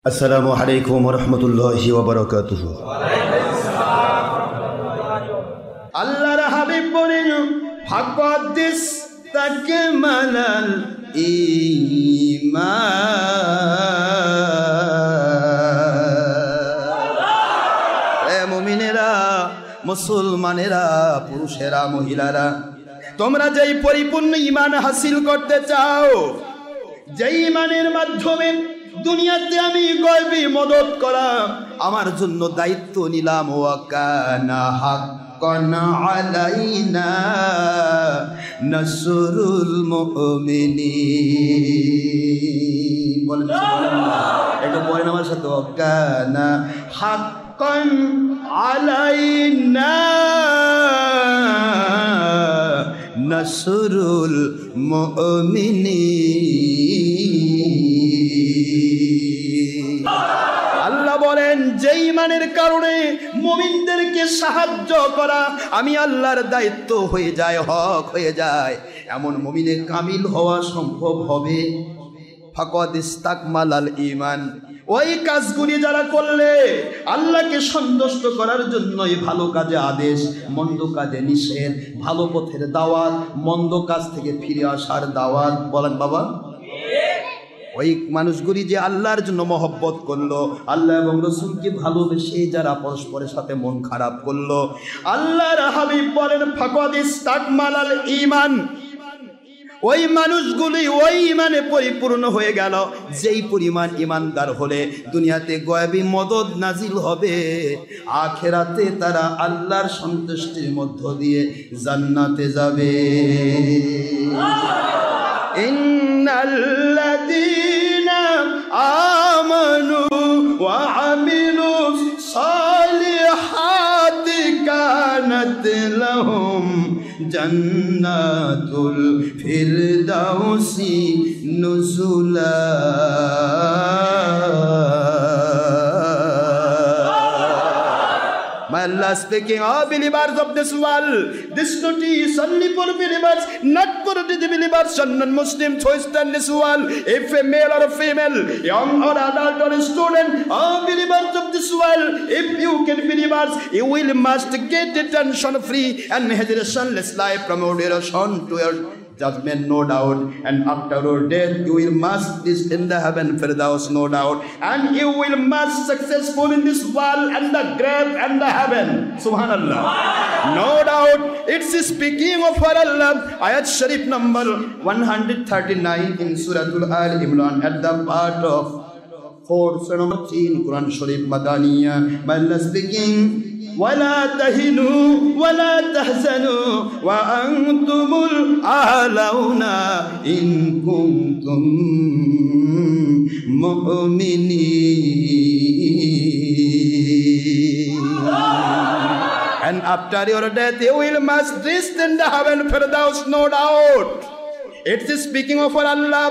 আসসালামু আলাইকুম ওয়া রাহমাতুল্লাহি ওয়া বারাকাতুহু। আল্লাহর হাবিব বলেন, ফাকাদিস তাকমালাল ঈমান। এ মুমিনেরা, মুসলমানেরা, পুরুষেরা, মহিলারা, তোমরা যেই পরিপূর্ণ ঈমান হাসিল করতে চাও, যেই ঈমানের মাধ্যমে দুনিয়াতে আমি গয়বি মদত করা আমার জন্য দায়িত্ব নিলাম, ওয়া কানা হাক্কান আলাইনা নাসরুল মুমিনিন। বলেন সুবহানাল্লাহ। একটু বলেন আমার সাথে, ওয়া কানা হাক্কান আলাইনা নাসরুল মুমিনিন। আল্লাহ বলেন, যে ঈমানের কারণে মুমিনদেরকে সাহায্য করা আমি আল্লাহর দায়িত্ব হয়ে যায়, হক হয়ে যায়, এমন মুমিনে কামিল হওয়া সম্ভব হবে। ফাকাদ ইস্তাকমালাল ঈমান। ওই কাজগুলি যারা করলে আল্লাহকে সন্তুষ্ট করার জন্যই ভালো কাজে আদেশ, মন্দ কাজে নিষেধ, ভালো পথের দাওয়াত, মন্দ কাজ থেকে ফিরে আসার দাওয়াত। বলেন বাবা, ওই মানুষগুলি যে আল্লাহর জন্য মহব্বত করলো, আল্লাহ এবং রসুলকে ভালোবেসে যারা পরস্পরের সাথে মন খারাপ করলো, আল্লাহর হাবিব বলেন ফাকাদ ইস্তাকমালাল ঈমান। ওই মানুষগুলি ওই ঈমানে পরিপূর্ণ হয়ে গেল যেই পরিমাণ ঈমানদার হলে দুনিয়াতে গয়বি মদদ নাজিল হবে, আখিরাতে তারা আল্লাহর সন্তুষ্টির মধ্য দিয়ে জান্নাতে যাবে। ইন্নাল্লাযীনা আমানু ওয়া আমিলুস সালিহাতি কানাত লাহুম জান্নাতুল ফিরদাউসি নুজুলা। Allah speaking of believers of this world. This notice is only for believers, not for the believers and non-Muslims who is in this world. If a male or a female, young or adult or a student, all believers of this world, if you can believers, you will must get attention free and hesitation-less life from moderation to your judgment, no doubt, and after your death you will must is in the heaven firdaus, no doubt, and you will must successful in this world and the grave and the heaven. Subhanallah. No doubt, it's speaking of Allah. Ayat Sharif number 139 in Suratul Al Imran at the part of 4 Surah number 3 in Quran Sharif Madaniya. Allah speaking, وَلَا تَهِنُوا وَلَا تَحْزَنُوا وَأَنْتُمُ الْأَعْلَوْنَ إِن كُنتُم مُؤْمِنِينَ. And after your death you will must rest in the heaven firdaus, no doubt. It's speaking of Allah.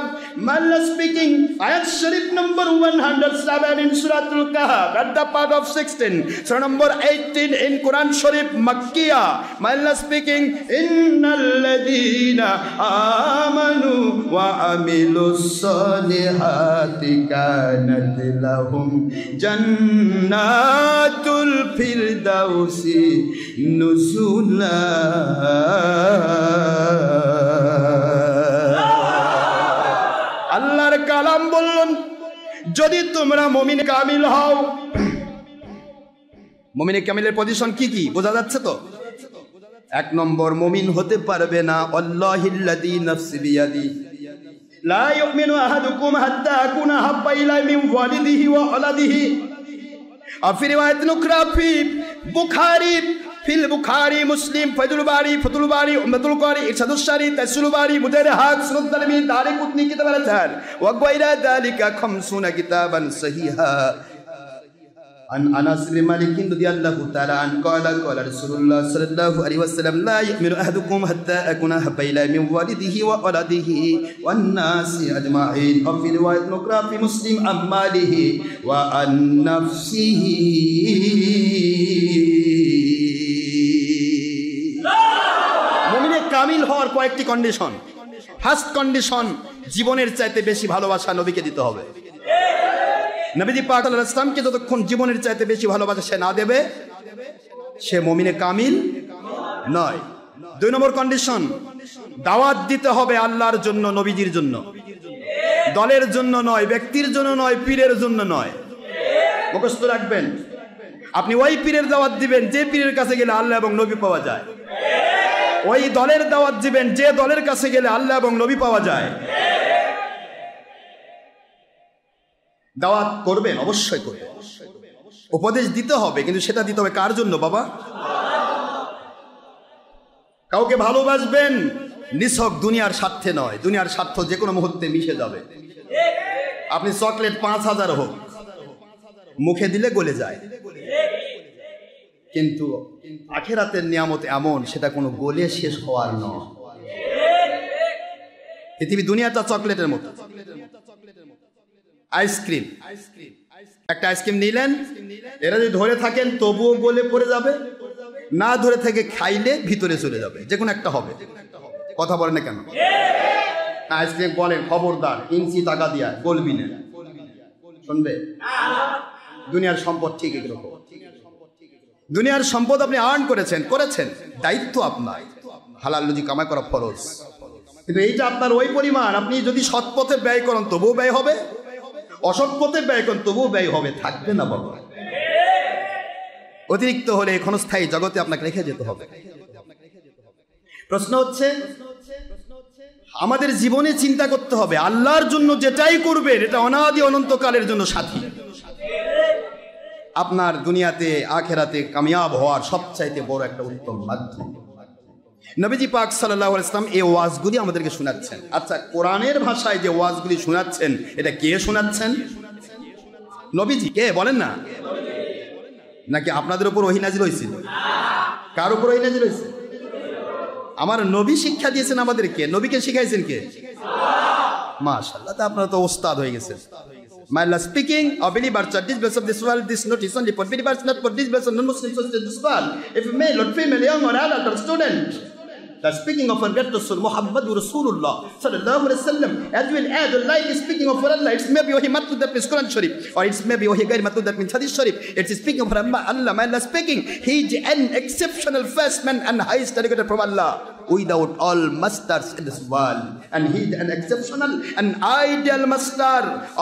Allah speaking, Ayat Sharif number 107 in Surah Al-Kahf at the part of 16, Surah number 18 in Quran Sharif Makkiyah. Allah speaking, Innal ladina amanu wa amilus salihati kanat lahum jannatul firdausi nuzula. আল্লাহর কালাম বললেন, যদি তোমরা মুমিন কামিল হও। মুমিন কামিলের position কি কি বোঝা যাচ্ছে তো? এক নম্বর, মুমিন হতে পারবে না আল্লাহিল্লাযী নাফসি বিয়াদি, লা ইউমিনু আহাদুকুম হাত্তা আকুনা হাব্বা ইলাইহি মিন ওয়ালিদিহি ওয়া ওয়ালাদিহি। ফি রিওয়ায়াতিন উখরা ফি বুখারী, ফিল বুখারী, মুসলিম, ফায়দুল বারী, ফাতুল বারী, উমদাতুল কারী, ইরশাদুস সারী, তাসসিলুল বারী, মুজাহিদ হাক, সুনান তারমিযী, দারিকুতনী, কিতাব আল-আযহার ওয়া গায়রা যালিকা 50 কিতাবান সহিহা। عن أنس بن مالك رضي الله تعالى عنه قال قال رسول الله صلى الله عليه وسلم لا يؤمن أحدكم حتى أكون أحب إليه من والده وولده والناس أجمعين. وفي رواية أخرى في مسلم عن ماله وعن نفسه. মুমিনে কামিল হওয়ার কয়েকটি কন্ডিশন। ফার্স্ট কন্ডিশন, জীবনের চাইতে বেশি ভালোবাসা নবীকে দিতে হবে। নবীজি পাক সাল্লাল্লাহু আলাইহি ওয়াসাল্লামকে যতক্ষণ জীবনের চাইতে বেশি ভালোবাসা সে না দেবে, সে মুমিনে কামিল নয়। 2 নম্বর কন্ডিশন, দাওয়াত দিতে হবে আল্লাহর জন্য, নবীজির জন্য, দলের জন্য নয়, ব্যক্তির জন্য নয়, পীরের জন্য নয়। মুখস্থ রাখবেন, আপনি ওই পীরের দাওয়াত দিবেন যে পীরের কাছে গেলে আল্লাহ এবং নবী পাওয়া যায়, ওই দলের দাওয়াত দিবেন যে দলের কাছে গেলে আল্লাহ এবং নবী পাওয়া যায়। দাওয়াত করবেন, অবশ্যই করবেন, উপদেশ দিতে হবে, কিন্তু সেটা দিতে হবে কার জন্য বাবা? কাউকে ভালোবাসবেন নিছক দুনিয়ার স্বার্থে নয়, দুনিয়ার স্বার্থ যে কোনো মুহূর্তে মিশে যাবে। আপনি চকলেট 5000 হোক, মুখে দিলে গলে যায়, কিন্তু আখিরাতের নিয়ামত এমন, সেটা কোনো গলে শেষ হওয়ার নয়। পৃথিবী দুনিয়াটা চকলেটের মতো। আইসক্রিম, একটা আইসক্রিম নিলেন, এরা যদি ধরে থাকেন তবুও গলে পড়ে যাবে, না ধরে থেকে খাইলে ভিতরে চলে যাবে, যে কোনো একটা হবে। কথা বলে না কেন? আইসক্রিম বলেন খবরদার, ইঞ্চি টাকা দিয়া গলবি না, শুনবে? দুনিয়ার সম্পদ ঠিক এরকম, দুনিয়ার সম্পদ আপনি আর্ন করেছেন, দায়িত্ব আপনার, হালাল রুজি কামাই করা ফরজ, কিন্তু এইটা আপনার ওই পরিমাণ। আপনি যদি সৎ পথে ব্যয় করেন তবুও ব্যয় হবে, অসৎ পথে ব্যয় করেন তবুও ব্যয় হবে, থাকবে না বাবা। অতিরিক্ত হলে ক্ষণস্থায়ী জগতে আপনাকে রেখে যেতে হবে। প্রশ্ন হচ্ছে, আমাদের জীবনে চিন্তা করতে হবে আল্লাহর জন্য যেটাই করবেন এটা অনাদি অনন্তকালের জন্য সাথী। আপনার দুনিয়াতে আখেরাতে কামিয়াব হওয়ার সবচাইতে বড় একটা উত্তম মাধ্যম। নবীজি পাক সাল্লাল্লাহু আলাইহি ওয়াসাল্লাম এই ওয়াজগুলি আমাদেরকে শোনাচ্ছেন। আচ্ছা, কোরআনের ভাষায় যে ওয়াজগুলি শোনাচ্ছেন, এটা কে শোনাচ্ছেন? নবীজি। কে বলেন না? নাকি আপনাদের উপর ওহী নাজিল হয়েছিল? কার উপর ওহী নাজিল হয়েছে? আমার নবী শিক্ষা দিয়েছেন আমাদেরকে। নবীকে শিখাইছেন কে? মাশাআল্লাহ, তা আপনারা তো ওস্তাদ হয়ে গেছেন। My Allah speaking of believers are this blessed of this world, this notice only for believers, not for this blessed non-Muslims of this world. If male or female, young or adult or student, the speaking of our great Rasul Muhammad Rasulullah sallallahu alaihi wasallam, as well as the like is speaking of Allah, it's maybe wahi matlu that means Quran Sharif, or it's maybe wahi gair matlu that means Hadith Sharif. It's speaking of Allah, my Allah speaking. He is an exceptional first man and highest delegated from Allah, without all masters in this world, and he is an exceptional and ideal master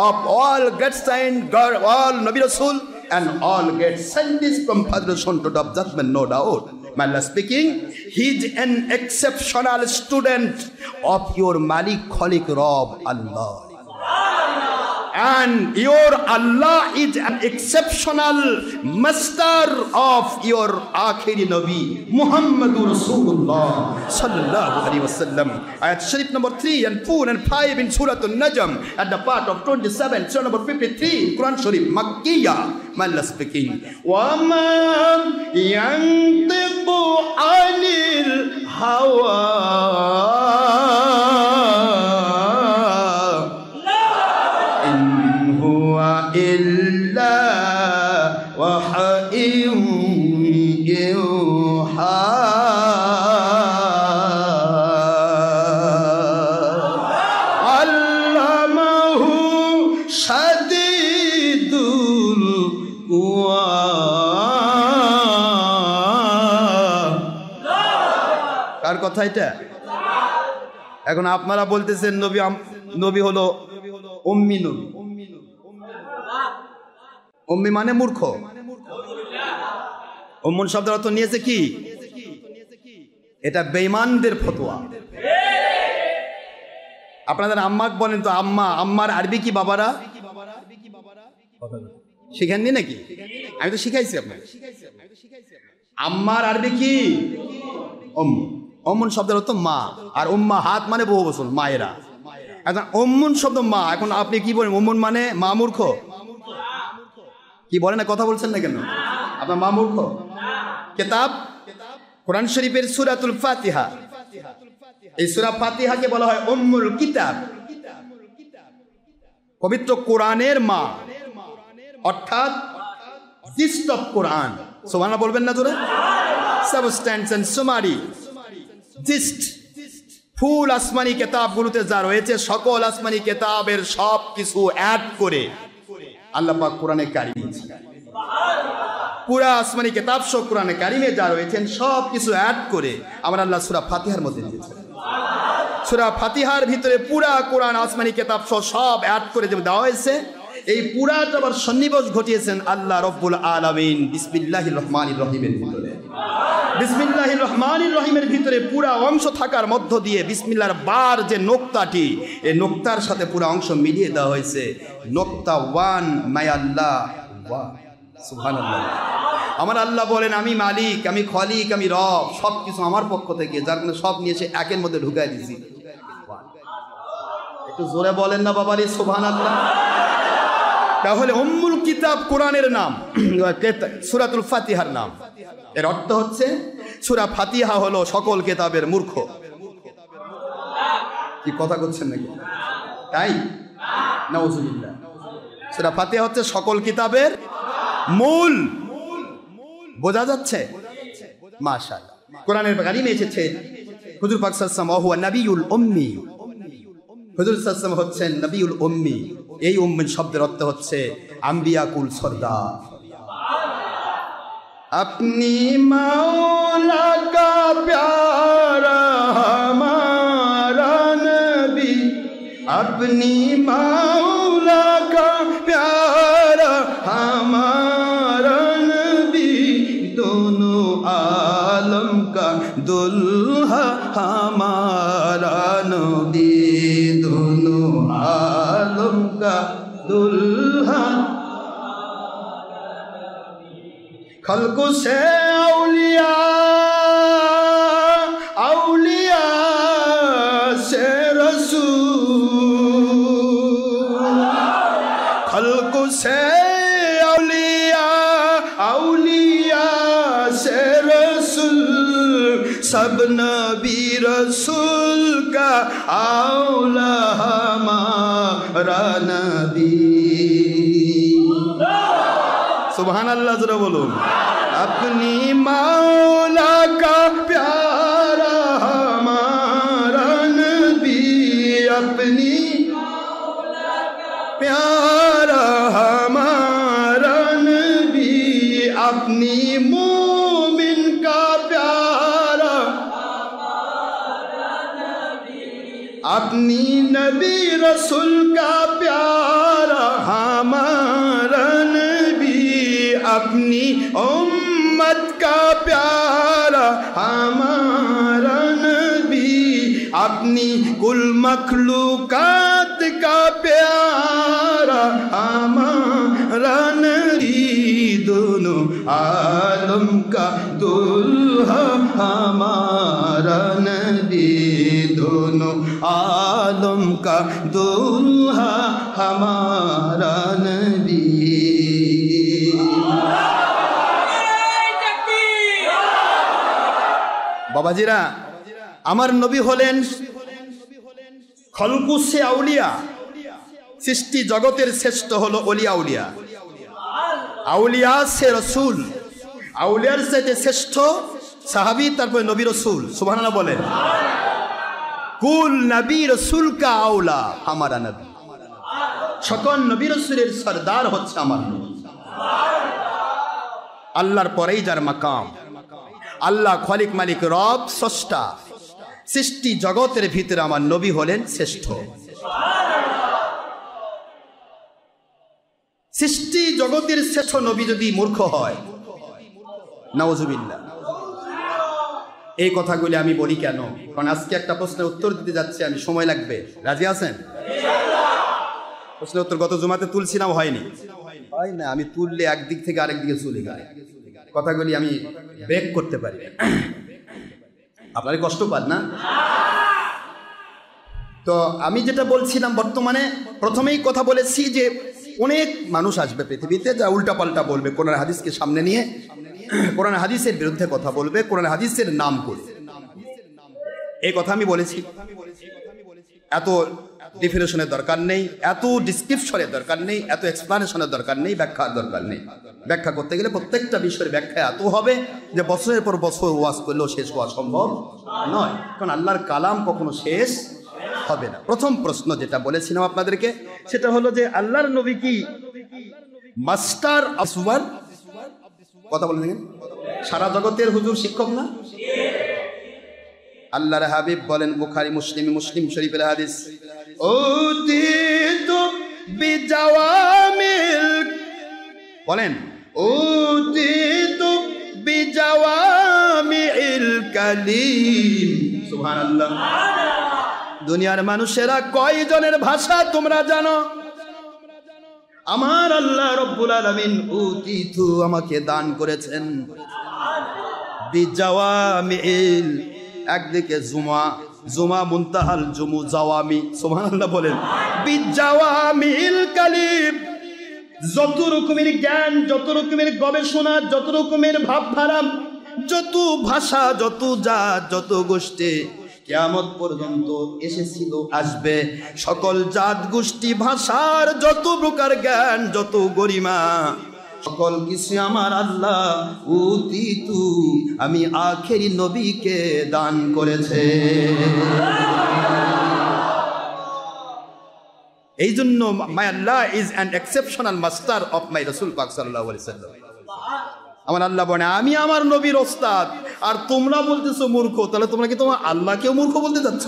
of all great saint, God, all Nabi Rasul, and all great scientists from Father Son to the judgment, no doubt. My Allah speaking, he is an exceptional student of your Malik Khalik Rob Allah. And your Allah is an exceptional master of your Akhiri Nabi Muhammadur Rasulullah sallallahu alaihi wasallam. Ayat Sharif number 3 and 4 and 5 in Surah An-Najm at the part of 27, Surah number 53, Quran Sharif, Makkiyah. My Allah speaking, wa ma yantiqu anil hawa illa wahyun yuha. Allamahu shadidul quwa. কার কথা এটা? এখন আপনারা বলতেছেন নবী হলো উম্মি নবী। উম্মি মানে মূর্খ। উম্মুন শব্দের অর্থ নিয়েছে কি? এটা বেঈমানদের ফতোয়া। আপনাদের আম্মা বলেন তো, আম্মার আরবি কি বাবারা? শিখেননি নাকি? আমি তো শিখাইছি আপনাকে। আম্মার আরবি কি? উম্মুন শব্দের অর্থ মা, আর উম্মা হাত মানে বহু বছর মায়েরা। এখন উম্মুন শব্দ মা, এখন আপনি কি বলেন? উম্মুন মানে মা মূর্খ? কি বলেন না, কথা বলছেন না কেন? আপনার মা মূর্খ? কিতাব কোরআন শরীফের সূরাতুল ফাতিহা, এই সূরা ফাতিহাকে বলা হয় উম্মুল কিতাব, পবিত্র কোরআনের মা, অর্থাৎ জিস্ট অফ কোরআন। সুবহানাল্লাহ বলবেন না জোরে? সাবস্ট্যান্স এন্ড সুমারি, জিস্ট, ফুল আসমানি কিতাবগুলোতে যা রয়েছে সকল আসমানি কিতাবের সব কিছু অ্যাড করে আল্লাহ পাক কোরআনে কারিমে পুরা আসমানি কিতাব সহ কোরআনে কারিমে যা রয়েছেন সব কিছু অ্যাড করে আমার আল্লাহ সূরা ফাতিহার মধ্যে দিয়েছেন। সূরা ফাতিহার ভিতরে পুরা কোরআন আসমানি কিতাব সহ সব অ্যাড করে যে দেওয়া হয়েছে, এই পুরাটা আবার সন্নিবেশ ঘটিয়েছেন আল্লাহ রব্বুল আলামিন বিসমিল্লাহির রহমানির রহিমের ভিতরে। বিসমিল্লাহির রহমানির রহিমের ভিতরে পুরা অংশ থাকার মধ্য দিয়ে বিসমিল্লাহর বার যে নোক্তাটি, এই নোক্তার সাথে পুরা অংশ মিলিয়ে দেওয়া হয়েছে। নোক্তা ওয়ান মাই আল্লাহ ওয়ান, সুবহানাল্লাহ। আমার আল্লাহ বলেন আমি মালিক, আমি খালিক, আমি রব, সব কিছু আমার পক্ষ থেকে, যার কারণে সব নিয়ে এসে একের মধ্যে ঢুকাই দিয়েছি। একটু জোরে বলেন না বাবারি সুবহানাল্লাহ। তাহলে উম্মুল কিতাব কোরআনের নাম, সূরাতুল ফাতিহার নাম। এর অর্থ হচ্ছে সূরা ফাতিহা হলো সকল কিতাবের মূর্খ। কি কথা করছেন নাকি? তাই নাউজুবিল্লাহ। সূরা ফাতিহা হচ্ছে সকল কিতাবের মূল। বোঝা যাচ্ছে? মাশাআল্লাহ। কোরআনের কারিমে এসেছে হুজুর পাক সাল্লাল্লাহু আলাইহি ওয়াসাল্লাম হুয়া নাবিয়ুল উম্মি। হুজুর সাল্লাল্লাহু আলাইহি ওয়াসাল্লাম হচ্ছেন নবিউল উম্মি। এই উম্মি শব্দের অর্থ হচ্ছে আম্বিয়া কুল সরদার। अपनी मौला का प्यारा हमारा नबी, अपनी मौला का प्यारा हमारा नबी, दोनों आलम का दुल्हा हमारा नबी, दोनों आलम का दुल्हा। खल्क से औलिया, औलिया से रसूल, खल्क से औलिया, औलिया से रसूल, सब नबी रसूल का औला हमारा नबी। सुभान अल्लाह जरा बोलो। अपनी मौला का प्यारा हमारा नबी, अपनी प्यारा हमारा नबी, अपनी मोमिन का प्यारा, अपनी नबी रसूल का प्यारा हमारा नबी, अपनी उम्मत का प्यारा हमारा नबी, अपनी कुल मखलूकात का प्यारा हमारा नबी, दोनों आलम का दुल्हा हमारा नबी, दोनों आलम का दुल्हा हमारा नबी। বাবাজিরা, আমার নবী হলেন খলকুসে আউলিয়া, সৃষ্টি জগতের শ্রেষ্ঠ হলো ওলিয়া উলিয়া, আউলিয়া সে রসুল, আউলিয়ার চাইতে শ্রেষ্ঠ সাহাবী, তারপরে নবী রসুল। সুবহানাল্লাহ বলেন। কুল নবী রসুল কা আউলা হামারা নবী, সকল নবী রসুলের সরদার হচ্ছে আমার নবী। আল্লাহর পরেই যার মাকাম, আল্লাহ খালিক মালিক রব স্রষ্টা, সৃষ্টি জগতের ভিতরে আমার নবী হলেন শ্রেষ্ঠ। সৃষ্টি জগতের শ্রেষ্ঠ নবী যদি মূর্খ হয়, নাউজুবিল্লাহ। এই কথাগুলি আমি বলি কেন? কারণ আজকে একটা প্রশ্নের উত্তর দিতে যাচ্ছি আমি, সময় লাগবে। রাজি আছেন? প্রশ্নের উত্তর গত জুমাতে তুলছিলাম, হয়নি, হয় না। আমি তুললে একদিক থেকে আরেক দিকে চলে যায়, কথাগুলি আমি ব্রেক করতে পারি। আপনারা কষ্ট পান না? তো আমি যেটা বলছিলাম, বর্তমানে প্রথমেই কথা বলেছি যে অনেক মানুষ আসবে পৃথিবীতে যা উল্টাপাল্টা বলবে, কোরআন হাদিসকে সামনে নিয়ে কোরআন হাদিসের বিরুদ্ধে কথা বলবে, কোরআন হাদিসের নাম করে। এই কথা আমি বলেছি। এত ডিফিনেশনের দরকার নেই, এত ডিসক্রিপশনের দরকার নেই, এত এক্সপ্লানেশনের দরকার নেই, ব্যাখ্যার দরকার নেই। ব্যাখ্যা করতে গেলে প্রত্যেকটা বিষয়ের ব্যাখ্যা এত হবে যে বছরের পর বছর ওয়াজ করলেও শেষ হওয়া সম্ভব নয়, কারণ আল্লাহর কালাম কখনো শেষ হবে না। প্রথম প্রশ্ন যেটা বলেছিলাম আপনাদেরকে, সেটা হলো যে আল্লাহর নবী কি মাস্টার অফ সুপার, কথা বলেন দেখেন, সারা জগতের হুজুর শিক্ষক না? আল্লাহর হাবিব বলেন, বুখারী মুসলিম শরীফের হাদিস, উতিতু বিজাওয়ামিল, বলেন উতিতু বিজাওয়ামিল কালিম। সুবহানাল্লাহ। দুনিয়ার মানুষেরা কয়জনের ভাষা তোমরা জানো? আমার আল্লাহ রব্বুল আলামিন উতিতু, আমাকে দান করেছেন বিজাওয়ামিল, একদিকে জুমা মুনতাহাল জুমু জাওয়ামি, সুবহানাল্লাহ বলেন, বিজাওয়ামিল কালিম, যত রকমের জ্ঞান, যত রকমের গবেষণা, যত রকমের ভাবধারা, যত ভাষা, যত জাত, যত গোষ্ঠী কিয়ামত পর্যন্ত এসেছিল, আসবে, সকল জাত গোষ্ঠী ভাষার যত প্রকার জ্ঞান, যত গরিমা, সকল কিছু আমার আল্লাহ উতিতু, আমি আখেরি নবীকে দান করেছে। এই জন্য my Allah is an exceptional master of my রাসূল পাক সাল্লাল্লাহু আলাইহি ওয়াসাল্লাম। আমার আল্লাহ বলে, আমি আমার নবীর ওস্তাদ, আর তোমরা বলতেছো মূর্খ, তাহলে তোমরা কি তোমার আল্লাহকেও মূর্খ বলতে চাচ্ছ?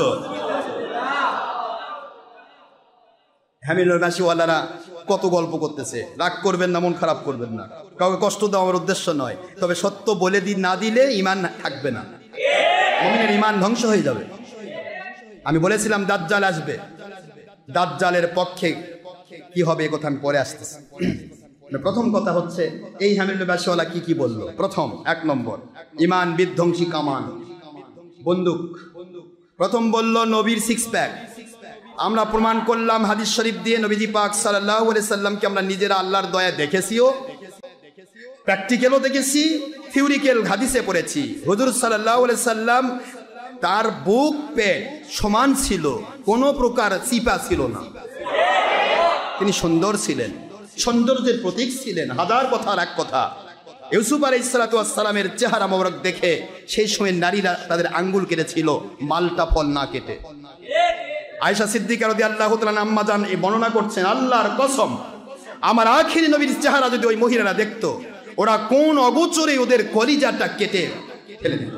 হ্যামিলবাসীওয়ালারা কত গল্প করতেছে, রাগ করবেন না, মন খারাপ করবেন না, কাউকে কষ্ট দেওয়া আমার উদ্দেশ্য নয়, তবে সত্য বলে না দিলে ইমান থাকবে না, মুমিনের ইমান ধ্বংস হয়ে যাবে। আমি বলেছিলাম দাজ্জাল আসবে, দাজ্জালের পক্ষে কি হবে এ কথা আমি পরে আসতেছি। প্রথম কথা হচ্ছে এই হ্যামিলবাসীওয়ালা কি বলল। প্রথম, 1 নম্বর, ইমান বিধ্বংসী কামান, বন্দুক। প্রথম বলল নবীর 6 প্যাক। আমরা প্রমাণ করলাম হাদিস শরীফ দিয়ে, নবীজি পাক সাল্লাল্লাহু আলাইহি সাল্লামকে আমরা নিজেরা আল্লাহর দয়া দেখেছিও, প্র্যাকটিক্যালও দেখেছি, থিওরিক্যাল হাদিসে পড়েছি। হুজুর সাল্লাল্লাহু আলাইহি সাল্লাম তার বুক পেট সমান ছিল, কোনো প্রকার চিপা ছিল না, তিনি সুন্দর ছিলেন, সৌন্দর্যের প্রতীক ছিলেন। হাজার কথার এক কথা, ইউসুফ আলাইহিস সালাতু ওয়াস সালামের চেহারা মোবারক দেখে সেই সময় নারীরা তাদের আঙ্গুল কেটেছিল, মালটা ফল না কেটে। আয়েশা সিদ্দিকা রাদিয়াল্লাহু তাআলা আম্মা জান এই বর্ণনা করছেন, আল্লাহর কসম, আমার আখিরি নবীর চেহারা যদি ওই মহিলারা দেখতো, ওরা কোন অগোচরে ওদের কলিজাটা কেটে ফেলে দিত,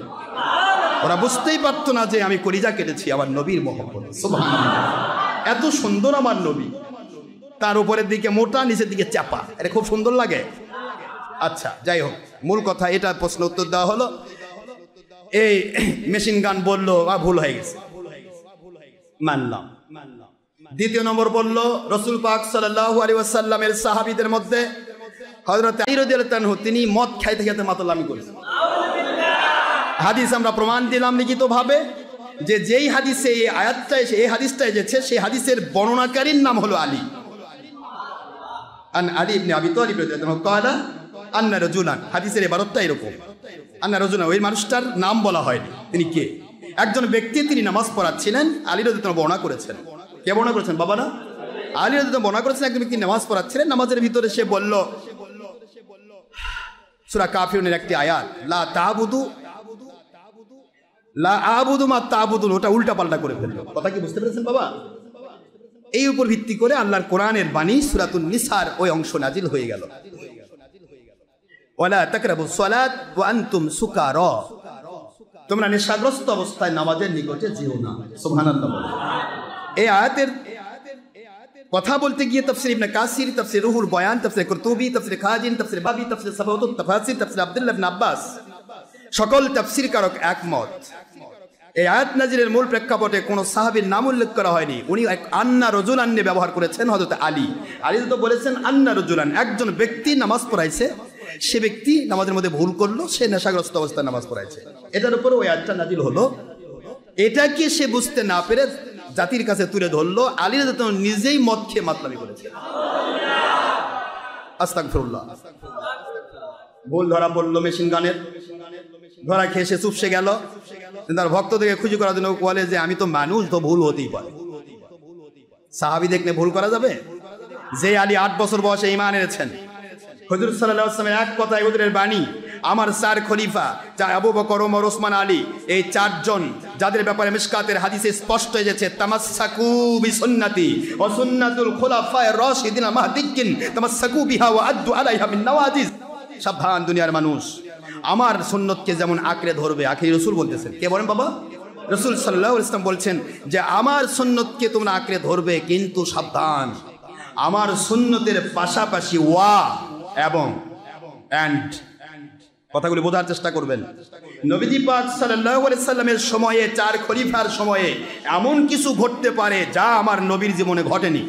ওরা বুঝতেই পারতো না যে আমি কলিজা কেটেছি আমার নবীর মহব্বত। সুবহানাল্লাহ, এত সুন্দর আমার নবী, তার উপরের দিকে মোটা, নিচের দিকে চাপা, এটা খুব সুন্দর লাগে। আচ্ছা, যাই হোক, মূল কথা এটা, প্রশ্ন উত্তর দেওয়া হলো। এই মেশিন গান বললো ভুল হয়ে গেছে, মানলাম। দ্বিতীয় নম্বর বলল, রাসূল পাক সাল্লাল্লাহু আলাইহি ওয়াসাল্লামের সাহাবীদের মধ্যে হযরত আলী রাদিয়াল্লাহু তাআলা, তিনি মদ খাইতে খাইতে মাতলামি করেছেন। হাদিস আমরা প্রমাণ দিলাম লিখিতভাবে যে যেই হাদিসে এই আয়াতটা এসে, এই হাদিসটা এসেছে, সেই হাদিসের বর্ণনাকারীর নাম হলো আলী। আন আলী ইবনে আবি তালিব রাদিয়াল্লাহু আনহু ক্বালা আন্না রাজুলান, হাদিসের ইবারতটা এরকম, আন্না রাজুলান, ওই মানুষটার নাম বলা হয়নি, তিনি কে? একজন ব্যক্তি, তিনি নামাজ পড়াচ্ছিলেন, আলী রাদিয়াল্লাহু তাআলা বর্ণনা করেছেন। কে বর্ণনা করেছেন? বাবা না, আলী রাদিয়াল্লাহু তাআলা বর্ণনা করেছেন, একজন ব্যক্তি নামাজ পড়াচ্ছিলেন, নামাজের ভিতরে সে বলল, সূরা কাফিরুনের একটি আয়াত, লা তা'বুদু লা আবুদু মা তা'বুদুন, ওটা উল্টা পাল্টা করে ফেলল। কথা কি বুঝতে পেরেছেন বাবা? এই উপর ভিত্তি করে আল্লাহর কোরআনের বাণী সূরাতুন নিসার ওই অংশ নাজিল হয়ে গেল, ওয়ালা তাকরাবুস সালাত ওয়া আনতুম সুকারা, তোমরা নেশাগ্রস্ত অবস্থায় নামাজের নিকটে যেও না। সুবহানাল্লাহ। এই আয়াতের কথা বলতে গিয়ে তাফসীর ইবনে কাসির, তাফসীর রুহুল বয়ান, তাফসীর কুরতুবী, তাফসীর খাজিন, তাফসীর বাবি, তাফসীর সাবাতুত তাফাসির, তাফসীর আব্দুল্লাহ ইবনে আব্বাস, সকল তাফসীর কারক একমত, এই আয়াত নাজিলের মূল প্রেক্ষাপটে কোনো সাহাবীর নাম উল্লেখ করা হয়নি। উনি এক আন্না রজুলান নিয়ে ব্যবহার করেছেন হযরত আলী। আলী তো বলেছেন আন্না রজুলান, একজন ব্যক্তি নামাজ পড়াইছে, সে ব্যক্তি নামাজের মধ্যে ভুল করলো, সে নেশাগ্রস্ত অবস্থায় নামাজ পড়াইছে। এটার উপরে ওই আয়াতটা নাজিল হলো। এটাকে সে বুঝতে না পেরে জাতির কাছে তুলে ধরলো, আলী রাদিয়াল্লাহু তাআলা নিজেই মদ খেয়ে মাতলামি করেছে। আস্তাগফিরুল্লাহ। ভুল ধরা পড়লো মেশিন গানের, ধরা খেয়ে সে চুপসে গেল। তার ভক্তদেরকে খুশি করার জন্য বলে যে আমি তো মানুষ, তো ভুল হতেই পারে। সাহাবী দেখলে ভুল করা যাবে? যে আলী 8 বছর বয়সে ঈমান এনেছেন, হুজুর সাল্লাল্লাহু আলাইহি ওয়াসাল্লামের এক কথায় হুজুরের বাণী, আমার চার খলিফা, যা আবু বকর, ওমর, ওসমান, আলী, এই চারজন যাদের ব্যাপারে মিশকাতের হাদিসে স্পষ্ট হয়েছে তামাসসাকু বিসুন্নতি ওয়া সুন্নাতুল খুলাফায়ে রাশিদিন মাহদিয়্যিন তামাসসাকু বিহা ওয়া আদ্দু আলাইহা বিন নওয়াজিজ। সাবধান দুনিয়ার মানুষ, আমার সুন্নতকে যেমন আঁকড়ে ধরবে, আখিরি রাসূল বলতেছেন, কে বলেন বাবা? রাসূল সাল্লাল্লাহু আলাইহি ওয়াসাল্লাম বলছেন যে আমার সুন্নতকে তোমরা আঁকড়ে ধরবে, কিন্তু সাবধান, আমার সুন্নতের পাশাপাশি ওয়া এবং অ্যান্ড কথাগুলি বোঝার চেষ্টা করবেন। নবীজি পাক সাল্লাল্লাহু আলাইহি সাল্লামের সময়ে, চার খলিফার সময়ে এমন কিছু ঘটতে পারে যা আমার নবীর জীবনে ঘটেনি।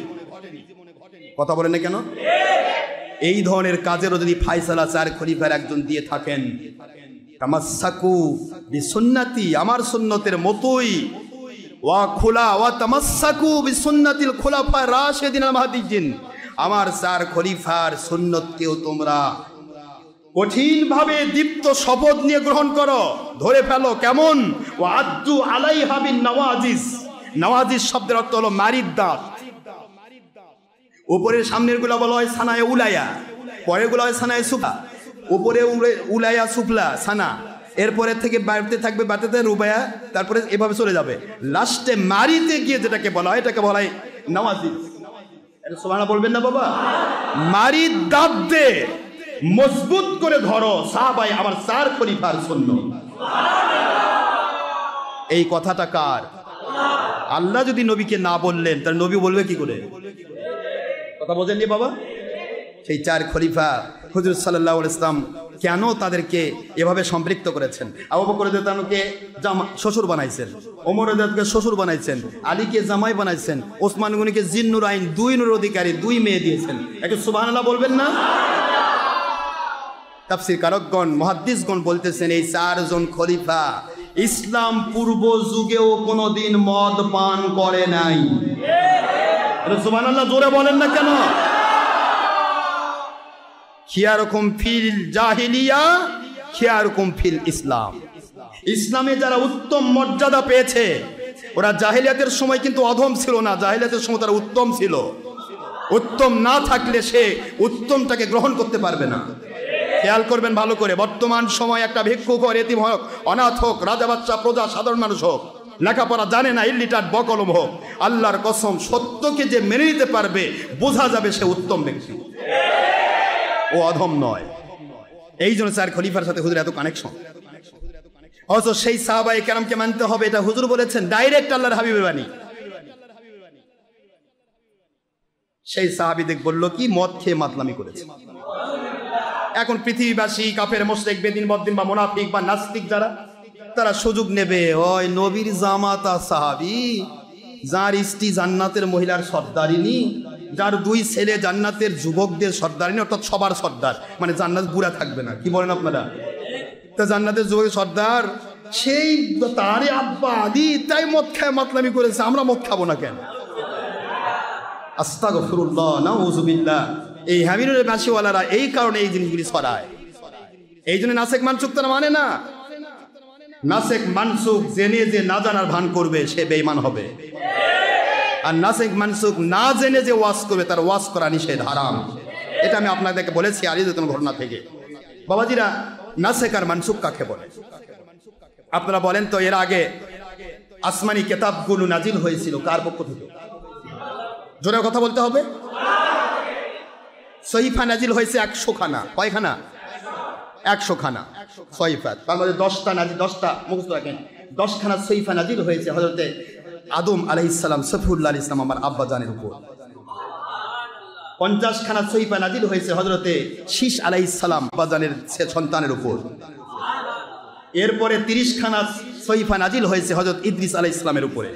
কথা বলেন না কেন? এই ধরনের কাজেরও যদি ফায়সালা চার খলিফার একজন দিয়ে থাকেন, তামাসসাকু বিসুন্নতি, আমার সুন্নতের মতোই, ওয়া খুলা ওয়া তামাসসাকু বিসুন্নাতিল খুলাফা রাশিদিন মাহদিয়্যিন, আমার চার খলিফার সুন্নতকেও তোমরা কঠিনভাবে দীপ্ত শপথ নিয়ে গ্রহণ করো, ধরে ফেলো। কেমন? ওয়া আদ্দু আলাইহা বিন নওয়াজিজ। নওয়াজিজ শব্দের অর্থ হলো মারিদ দাঁত। উপরের সামনের গুলা বলা হয় সানায়ে উলাইয়া, পরের গুলা হয় সানায়ে সুফলা। উপরে উলাইয়া, সুফলা, সানা, এরপরে থেকে বাড়তে থাকবে, বাড়তে রুবাইয়া, তারপরে এভাবে চলে যাবে। লাস্টে মারিতে গিয়ে যেটাকে বলা হয় এটাকে বলা হয় নওয়াজিজ। সুবহানাল্লাহ বলবেন না বাবা? মারিদ দাঁত দে মজবুত করে ধরো, সাহাবায়ে আমার চার খলিফার সুন্নাত। এই কথাটা কার? আল্লাহ যদি নবীকে না বললেন, তার নবী বলবে কি করে? কথা বোঝেননি বাবা? সেই চার খলিফা হুজুর সাল্লাল্লাহু আলাইহি ওয়াসাল্লাম কেন তাদেরকে এভাবে সম্পৃক্ত করেছেন? আবু বকর রাদিয়াল্লাহু আনহুকে শ্বশুর বানাইছেন, ওমর রাদিয়াল্লাহু আনহুকে শ্বশুর বানাইছেন, আলীকে জামাই বানাইছেন, ওসমান গনিকে জিন্নুর আইন, দুই নূর অধিকারী, দুই মেয়ে দিয়েছেন। একটু সুবহানাল্লাহ বলবেন না? তাফসীর কারকগণ, মুহাদ্দিসগণ বলতেছেন এই চারজন খলিফা ইসলাম পূর্ব যুগেও কোনোদিন মদ পান করে নাই। সুবহানাল্লাহ জোরে বলেন না কেন? খিয়ারুকুম ফিল জাহিলিয়া খিয়ারুকুম ফিল ইসলাম। ইসলামে যারা উত্তম মর্যাদা পেয়েছে, ওরা জাহিলিয়াতের সময় কিন্তু অধম ছিল না, জাহিলিয়াতের সময় তারা উত্তম ছিল। উত্তম না থাকলে সে উত্তমটাকে গ্রহণ করতে পারবে না। খেয়াল করবেন ভালো করে, বর্তমান সময় একটা ভিক্ষুক হোক, এতিম হোক, অনাথ হোক, রাজা বাচ্চা, প্রজা, সাধারণ মানুষ হোক, লেখাপড়া জানে না, ইল্লিটার বকলম হোক, আল্লাহর কসম সত্যকে যে মেনে নিতে পারবে, বোঝা যাবে সে উত্তম ব্যক্তি, ও অধম নয়। এই জন্য চার খলিফার সাথে হুজুর এত কানেকশন। অথচ সেই সাহাবায়ে কেরামকে মানতে হবে, এটা হুজুর বলেছেন, ডাইরেক্ট আল্লাহর হাবিবের বাণী। সেই সাহাবীদের বলল কি? মদ খেয়ে মাতলামি করেছে। এখন পৃথিবীবাসী, কাফের, মুশরিক, বেদিন, বদ্দিন বা মুনাফিক বা নাস্তিক যারা, তারা সুযোগ নেবে, ওই নবীর জামাতা সাহাবী, যার স্ত্রী জান্নাতের মহিলার সর্দারিনী, যার দুই ছেলে জান্নাতের যুবকদের সর্দারিনী, অর্থাৎ সবার সর্দার, মানে জান্নাত বুড়া থাকবে না। কি বলেন আপনারা? তা জান্নাতের যুবকের সর্দার, সেই তারই আব্বা আদি, তাই মদ খায় মাতলামি করেছে, আমরা মদ খাবো না কেন? আস্তাগফিরুল্লাহ, নাউযুবিল্লাহ। এই হামিনুরের বাসীওয়ালারা এই কারণে এই জিনিসগুলি ছড়ায়। এই জন্য নাসেক মানসুক তারা মানে না। নাসেক মানসুক জেনে যে না জানার ভান করবে, সে বেঈমান হবে। আর নাসেক মানসুক না জেনে যে ওয়াজ করবে, তার ওয়াজ করা নিষেধ, হারাম। এটা আমি আপনাদেরকে বলেছি আলিয়াতুল ঘটনা থেকে। বাবাজিরা, নাসেক আর মানসুক কাকে বলে? আপনারা বলেন তো, এর আগে আসমানি কিতাবগুলো নাজিল হয়েছিল কার পক্ষ থেকে? জোরে কথা বলতে হবে। সহিফা নাজিল হয়েছে 100 খানা। কয়খানা? 100 খানা সহিফা। তার মধ্যে 10টা নাজিল, 10টা মুখস্থ রাখেন, 10 খানা সহিফা নাজিল হয়েছে হযরতে আদম আলাইহিস সালাম, সফিউল্লাহ আলাইহিস সালাম, আমার আব্বা জানের উপর। 50 খানা সহিফা নাজিল হয়েছে হযরতে শীশ আলাইহিস সালাম, আব্বা জানের সন্তানের উপর। এরপরে 30 খানা সহিফা নাজিল হয়েছে হযরত ইদ্রিস আলাইহিস সালামের উপরে।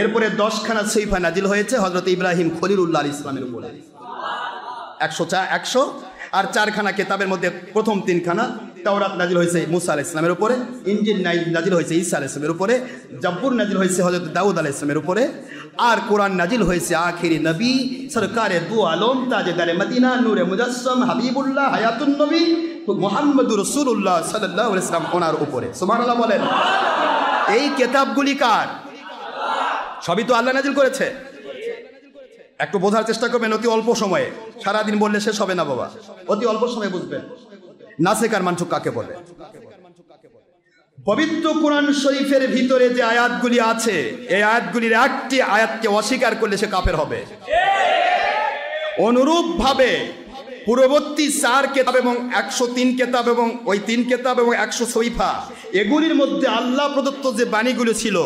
এরপরে 10 খানা সহিফা নাজিল হয়েছে হযরত ইব্রাহিম খলিলুল্লাহ আলাইহিস সালামের উপরে। 100 আর 4 খানা কিতাবের মধ্যে প্রথম 3 খানা তাওরাত নাজিল হয়েছে মুসা আলাইহিস সালামের উপরে, ইনজিল নাজিল হয়েছে ঈসা আলাইহিস সালামের উপরে, জাবুর নাজিল হয়েছে হযরত দাউদ আলাইহিস সালামের উপরে, আর কোরআন নাজিল হয়েছে আখিরি নবী সরকারে দু আলম তাজদারে মদিনা নূরে মুজাসসাম হাবিবুল্লাহ হায়াতুন নবী মুহাম্মদুর রাসূলুল্লাহ সাল্লাল্লাহু আলাইহি ওয়াসাল্লাম ওনার উপরে। সুবহানাল্লাহ বলেন। এই কিতাবগুলি কার? সবই তো আল্লাহ নাজিল করেছে। একটু বোঝার চেষ্টা করবেন, অতি অল্প সময়ে, সারাদিন বললে শেষ হবে না বাবা, অতি অল্প সময়ে বুঝবেন। নাসেখ আর মানসুখ কাকে বলে? পবিত্র কোরআন শরীফের ভিতরে যে আয়াতগুলি আছে, এই আয়াতগুলির একটি আয়াতকে অস্বীকার করলে সে কাফের হবে। অনুরূপ ভাবে পূর্ববর্তী 4 কেতাব এবং 103 কেতাব এবং ওই 3 কেতাব এবং 100 সহিফা, এগুলির মধ্যে আল্লাহ প্রদত্ত যে বাণীগুলো ছিল,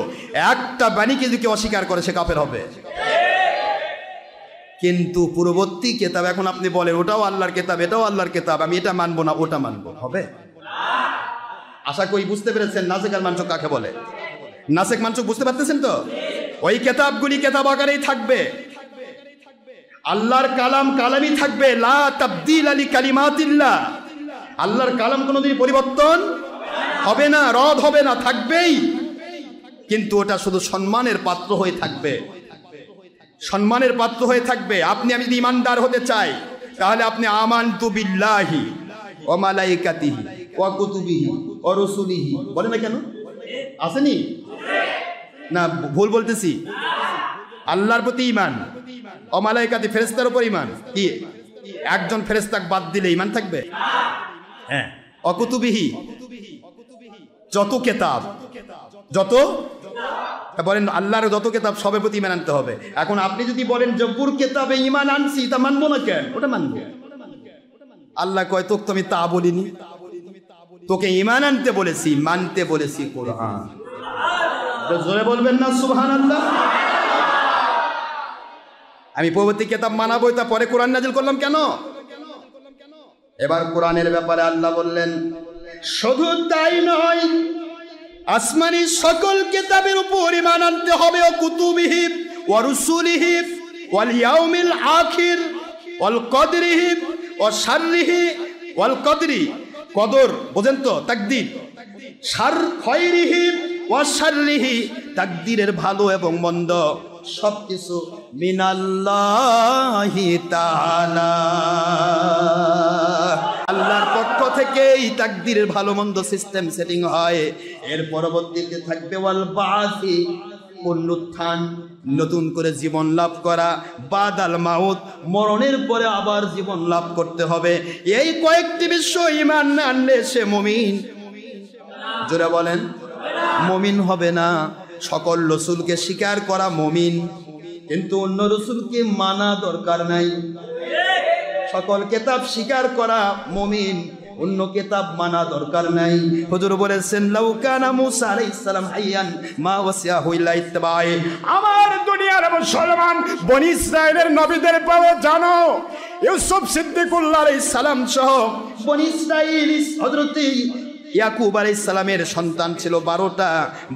একটা বাণীকে যদি অস্বীকার করে সে কাফের হবে। কিন্তু পূর্ববর্তী কেতাব, এখন আপনি বলেন ওটাও আল্লাহর কেতাব, এটাও আল্লাহর কেতাব, আমি এটা মানবো না ওটা মানবো, হবে? আশা করি বুঝতে পেরেছেন নাসেখ আর মানসুখ কাকে বলে। নাসেখ মানসুখ বুঝতে পারতেছেন তো? ওই কেতাবগুলি কেতাব আকারেই থাকবে, আল্লাহর কালাম কালামই থাকবে। লা তাবদীল আলি কালিমাতিল্লাহ, আল্লাহর কালাম কোনোদিন পরিবর্তন হবে না, রদ হবে না, থাকবেই। কিন্তু ওটা শুধু সম্মানের পাত্র হয়ে থাকবে, সম্মানের পাত্র হয়ে থাকবে। আপনি আমি যদি ইমানদার হতে চাই, তাহলে আপনি আমানতু বিল্লাহি ওয়া মালাইকাতিহি ওয়া কুতুবিহি ওয়া রুসুলিহি বলেন না কেন? আসেনি না? ভুল বলতেছি? আল্লাহর প্রতি ঈমান, ও মালাইকাতি ফেরেশতার উপর ঈমান। কি একজন ফেরেশতাকে বাদ দিলে ঈমান থাকবে? হ্যাঁ। ও কুতুবিহি, যত কেতাব, যত বলেন আল্লাহর যত কেতাব সবের প্রতি ঈমান আনতে হবে। এখন আপনি যদি বলেন জব্বুর কেতাবে ঈমান আনছি, তা মানবো না কেন? ওটা মানবো। আল্লাহ কয় তোকে তো আমি তা বলিনি, তোকে ঈমান আনতে বলেছি, মানতে বলেছি কোরআন। জোরে বলবেন না সুবহানাল্লাহ? আমি পরবর্তী কেতাব মানাবো, তা পরে কোরআন নাজিল করলাম কেন? এবার কোরআনের ব্যাপারে আল্লাহ বললেন শুধু তাই নয়, আসমানি সকল কিতাবের উপর ঈমান আনতে হবে। ও কুতুবিহি ওয়া রুসুলিহি ওয়াল ইয়াউমিল আখির ওয়াল কদরিহি ওয়া শাররিহি ওয়াল কদরি, কদর বোঝেন তো? তাকদীর, শার খায়রিহি ওয়া শাররিহি, তাকদীরের ভালো এবং মন্দ সবকিছু মিনাল্লাহি তাআলা, আল্লাহর পক্ষ থেকে এই তাকদীরের ভালো মন্দ সিস্টেম সেটিং হয়। এর পরবর্তীতে থাকবে ওয়াল বাসি, পুনরুত্থান, নতুন করে জীবন লাভ করা, বাদাল মাউত, মরণের পরে আবার জীবন লাভ করতে হবে। এই কয়েকটি বিষয় ঈমান না আনলে সে মুমিন, জোরে বলেন, মুমিন হবে না। সকল রসুলকে স্বীকার করা মুমিন, কিন্তু অন্য রসুলকে মানা দরকার নাই। সকল কিতাব স্বীকার করা মুমিন, অন্য কিতাব মানা দরকার নাই। হুজুর বলেছেন লাউ কানা মূসা আলাইহিস সালাম হাইয়ান মা ওয়াসিয়াহু ইল্লা ইত্তিবাই। আমার দুনিয়ার মুসলমান বনি ইসরাইলের নবীদের পাওয়া জানো, ইউসুফ সিদ্দিকুল্লাহ আলাইহিস সালাম সহ বনি ইসরাইল হযরত ইয়াকুব আলাইহিস সালামের সন্তান ছিল 12টা,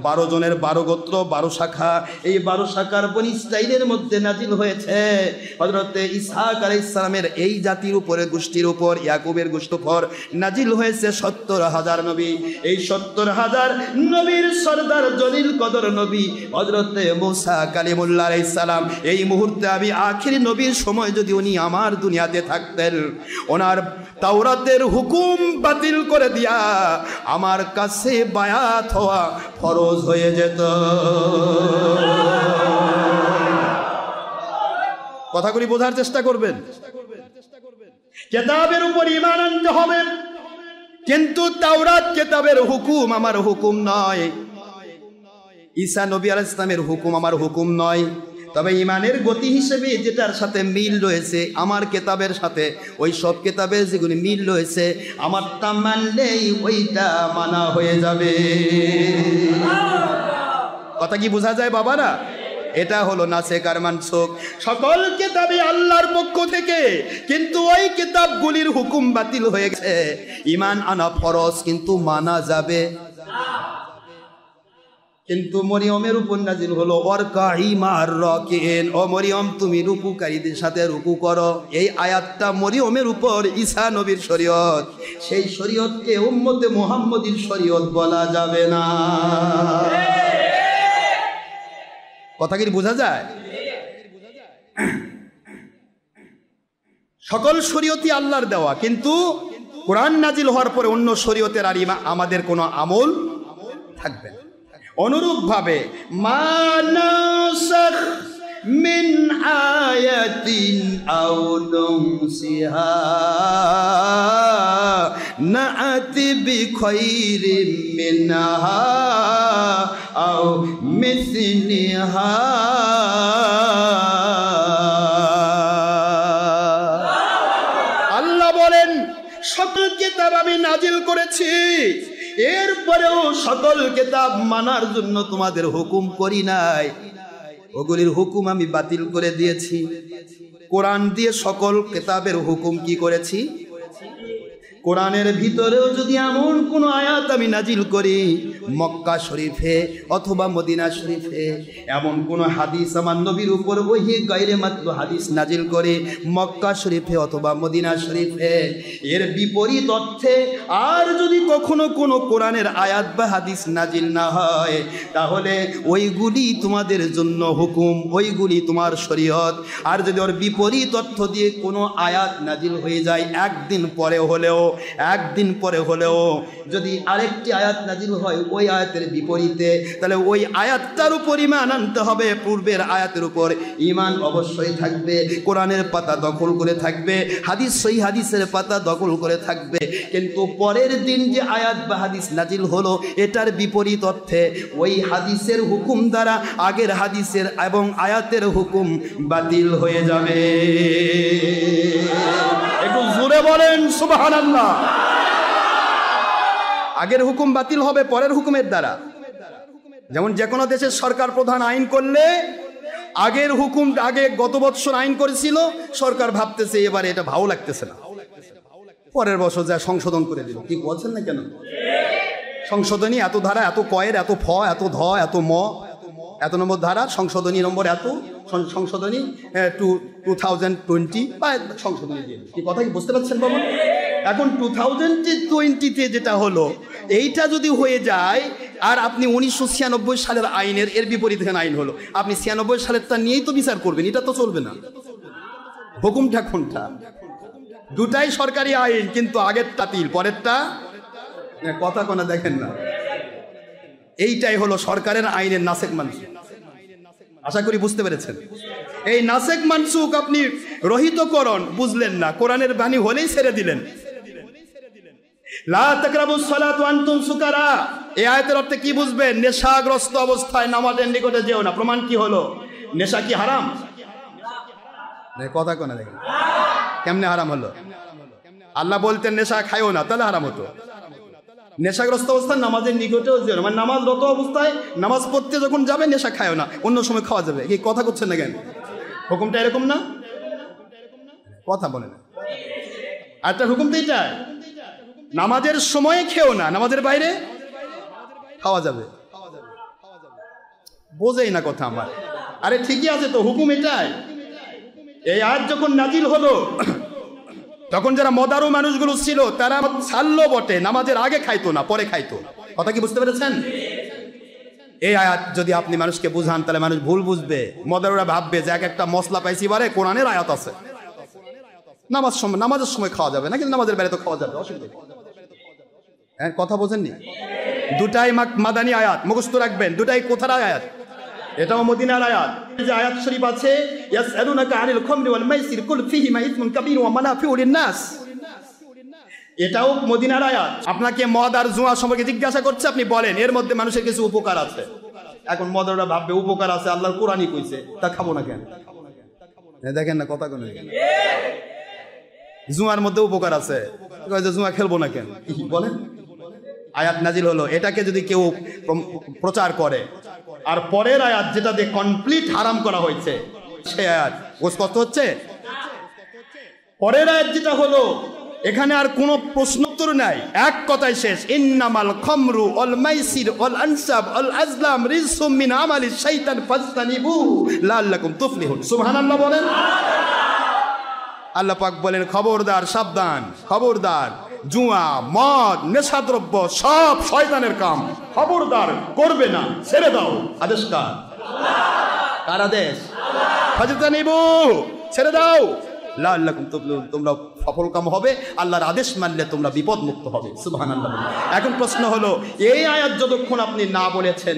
12 জনের 12 গোত্র, 12 শাখা। এই 12 শাখার বনি ইসরাইলের মধ্যে নাজিল হয়েছে হযরত ইসহাক আলাইহিস সালামের এই জাতির উপরে, গোষ্ঠীর উপর, ইয়াকুবের গোষ্ঠীর উপর নাজিল হয়েছে 70,000 নবী। এই 70,000 নবীর সরদার জলিল কদর নবী হযরত মুসা কালিমুল্লাহ আলাইহিস সালাম। এই মুহূর্তে আমি আখির নবীর সময় যদি উনি আমার দুনিয়াতে থাকতেন, ওনার তাওরাতের হুকুম বাতিল করে দিয়া আমার কাছে বায়াত হওয়া ফরজ হয়ে যেত। কথাগুলি বোঝার চেষ্টা করবেন। কিতাবের উপর ঈমান আনতে হবে, কিন্তু তাওরাত কিতাবের হুকুম আমার হুকুম নয়, ঈসা নবী আলাইহিস সালামের হুকুম আমার হুকুম নয়। তবে ঈমানের গতি হিসেবে যেটার সাথে মিল রয়েছে আমার কিতাবের সাথে, ওই সব কিতাবের যেগুলি মিল রয়েছে আমারটা মানলেই ওইটা মানা হয়ে যাবে। কথা কি বোঝা যায় বাবারা? এটা হলো নাসেখ আর মানসুখ। সকল কিতাবই আল্লাহর পক্ষ থেকে, কিন্তু ওই কিতাবগুলির হুকুম বাতিল হয়ে গেছে। ঈমান আনা ফরজ, কিন্তু মানা যাবে। কিন্তু মরিয়মের উপর নাজিল হলো ওয়ারকাই মা'আর রাকিন, ও মরিয়ম তুমি রুকুকারীদের সাথে রুকু করো। এই আয়াতটা মরিয়মের উপর, ঈসা নবীর শরীয়ত, সেই শরীয়তকে উম্মতে মুহাম্মদীর শরীয়ত বলা যাবে না। কথা কি বোঝা যায়? সকল শরীয়তই আল্লাহর দেওয়া, কিন্তু কোরআন নাজিল হওয়ার পরে অন্য শরীয়তের আর আমাদের কোনো আমল থাকবে না। অনুরূপ ভাবে মানাসাখ মিন আয়াতিন আও নুনসিহা নাআতি বিখাইরিম মিনহা আও মিসলিহা। আল্লাহ বলেন সকল কিতাব আমি নাজিল করেছি, এরপরেও সকল কিতাব মানার জন্য তোমাদের হুকুম করি নাই, ওগুলির হুকুম আমি বাতিল করে দিয়েছি। কোরআন দিয়ে সকল কিতাবের হুকুম কি করেছি? কোরআনের ভিতরেও যদি এমন কোন আয়াত আমি নাজিল করি মক্কা শরীফে অথবা মদিনা শরীফে, এমন কোন হাদিস আমার নবীর উপর ওহী গায়রে মাত্র হাদিস নাজিল করে মক্কা শরীফে অথবা মদিনা শরীফে, এর বিপরীত অর্থে আর যদি কখনো কোনো কোরআনের আয়াত বা হাদিস নাজিল না হয়, তাহলে ওইগুলি তোমাদের জন্য হুকুম, ওইগুলি তোমার শরীয়ত। আর যদি ওর বিপরীত অর্থ দিয়ে কোনো আয়াত নাজিল হয়ে যায় একদিন পরে হলেও যদি আরেকটি আয়াত নাজিল হয় ওই আয়াতের বিপরীতে, তাহলে ওই আয়াতটার উপর ঈমান আনতে হবে, পূর্বের আয়াতের উপর ঈমান অবশ্যই থাকবে। কোরআনের পাতা দখল করে থাকবে, হাদিস সহি হাদিসের পাতা দখল করে থাকবে, কিন্তু পরের দিন যে আয়াত বা হাদিস নাজিল হলো এটার বিপরীত অর্থে ওই হাদিসের হুকুম দ্বারা আগের হাদিসের এবং আয়াতের হুকুম বাতিল হয়ে যাবে। একটু জোরে বলেন সুবহানাল্লাহ। আগের হুকুম বাতিল হবে পরের হুকুমের দ্বারা। যেমন যে কোনো দেশের সরকার প্রধান আইন করলে আগের হুকুম, আগে গত বছর আইন করেছিল, সরকার ভাবতেছে এবারে এটা ভালো লাগতেছে না, পরের বছর যা সংশোধন করে দিল। কি বলছেন না কেন? সংশোধনী এত ধারা, এত কয়ের, এত ফ, এত ধ, এত ম, এত নম্বর ধারা, সংশোধনী নম্বর এত, সংশোধনী 2020 বা সংশোধনী দিয়ে। কি কথা কি বুঝতে পারছেন বাবা? এখন 2020-তে যেটা হলো এইটা যদি হয়ে যায়, আর আপনি 1996 সালের আইনের এর বিপরীতে আইন হলো, আপনি 96 সালেরটা নিয়েই তো বিচার করবেন, এটা তো চলবে না। হুকুমটা কোনটা? দুটাই সরকারি আইন, কিন্তু আগেরটা তিল, পরেরটা কথা কোনা দেখেন না। এইটাই হলো সরকারের আইনের নাসেক মানসুখ। আশা করি বুঝতে পেরেছেন। এই নাসেক মানসুখ আপনি রহিতকরণ বুঝলেন না, কোরআনের বাণী হলেই ছেড়ে দিলেন। লা তাকরাবুস সালাত ওয়া আনতুম সুকারা, এই আয়াতের অর্থে কি বুঝবেন? নেশাগ্রস্ত অবস্থায় নামাজের নিকটে যেও না। প্রমাণ কি হলো? নেশা কি হারাম? কথা কোনা দেখেন কেমনে হারাম হলো? আল্লাহ বলতেন নেশা খাইও না, তাহলে হারাম হতো। নেশাগ্রস্ত অবস্থায় নামাজের নিকটেও যেও না, মানে নামাজরত অবস্থায় নামাজ পড়তে যখন যাবে নেশা খায়ও না, অন্য সময় খাওয়া যাবে। কি কথা করছেন না কেন? হুকুমটা এরকম না? কথা বলে না। আরেকটা হুকুম তো এটা, নামাজের সময়ে খেও না, নামাজের বাইরে খাওয়া যাবে। বোঝেই না কথা আমার। আরে ঠিকই আছে তো, হুকুম এটাই। এই আয়াত যখন নাজিল হলো তখন যারা মদারু মানুষগুলো ছিল তারা ছাড়লো বটে, নামাজের আগে খাইতো না, পরে খাইতো। কথা কি বুঝতে পেরেছেন? এই আয়াত যদি আপনি মানুষকে বুঝান তাহলে মানুষ ভুল বুঝবে। মদারুরা ভাববে যে এক একটা মশলা পাইছি, বারে কোরআনের আয়াত আছে, নামাজের সময় খাওয়া যাবে না, কিন্তু নামাজের বাইরে তো খাওয়া যাবে, অসুবিধা। হ্যাঁ, কথা বোঝেননি? দুটাই মাদানী আয়াত, মুখস্থ রাখবেন। দুটাই কোথার আয়াত? এটাও মদিনার আয়াত। যে আয়াত শরীফ আছে, ইয়াসআলুনাকা আনিল খামরি ওয়াল মাইসির কুল ফীহিমা ইসমুন কাবীর ওয়া মানাফিউ লিন-নাস, এটাও মদিনার আয়াত। আপনাকে মদ আর জুয়া সম্পর্কে জিজ্ঞাসা করছে, আপনি বলেন এর মধ্যে মানুষের কিছু উপকার আছে। এখন মদরা ভাববে উপকার আছে, আল্লাহর কোরআনই কইছে, তা খাবো না কেন? দেখেন না কথা কোন? জুয়ার মধ্যে উপকার আছে, জুয়া খেলবো না কেন? বলেন। আয়াত নাজিল হলো, এটাকে যদি কেউ প্রচার করে, আর পরের আয়াত যেটা দিয়ে কমপ্লিট হারাম করা হয়েছে সে আয়াত ওস কত হচ্ছে? পরের আয়াত যেটা হলো এখানে আর কোনো প্রশ্নোত্তর নাই, এক কথায় শেষ। ইন্নামাল খামরু ওয়াল মাইসির ওয়াল আনসাব ওয়াল আজলাম রিজসুম মিন আমালিশ শাইতান ফাজতানিবুহু লাআল্লাকুম তুফলিহুন। সুবহানাল্লাহ বলেন। আল্লাহ পাক বলেন খবরদার, সাবধান, খবরদার, জুয়া, মদ, নেশাদ্রব্য সব শয়তানের কাম, খবরদার করবে না, ছেড়ে দাও। আদেশ কার? কার আদেশ? ফাজতানিবুহু, ছেড়ে দাও। লাআল্লাকুম তুফলিহুন, তোমরা সফল কাম হবে, আল্লাহর আদেশ মানলে তোমরা বিপদ মুক্ত হবে। সুবহানাল্লাহ। এখন প্রশ্ন হলো, এই আয়াত যতক্ষণ আপনি না বলেছেন,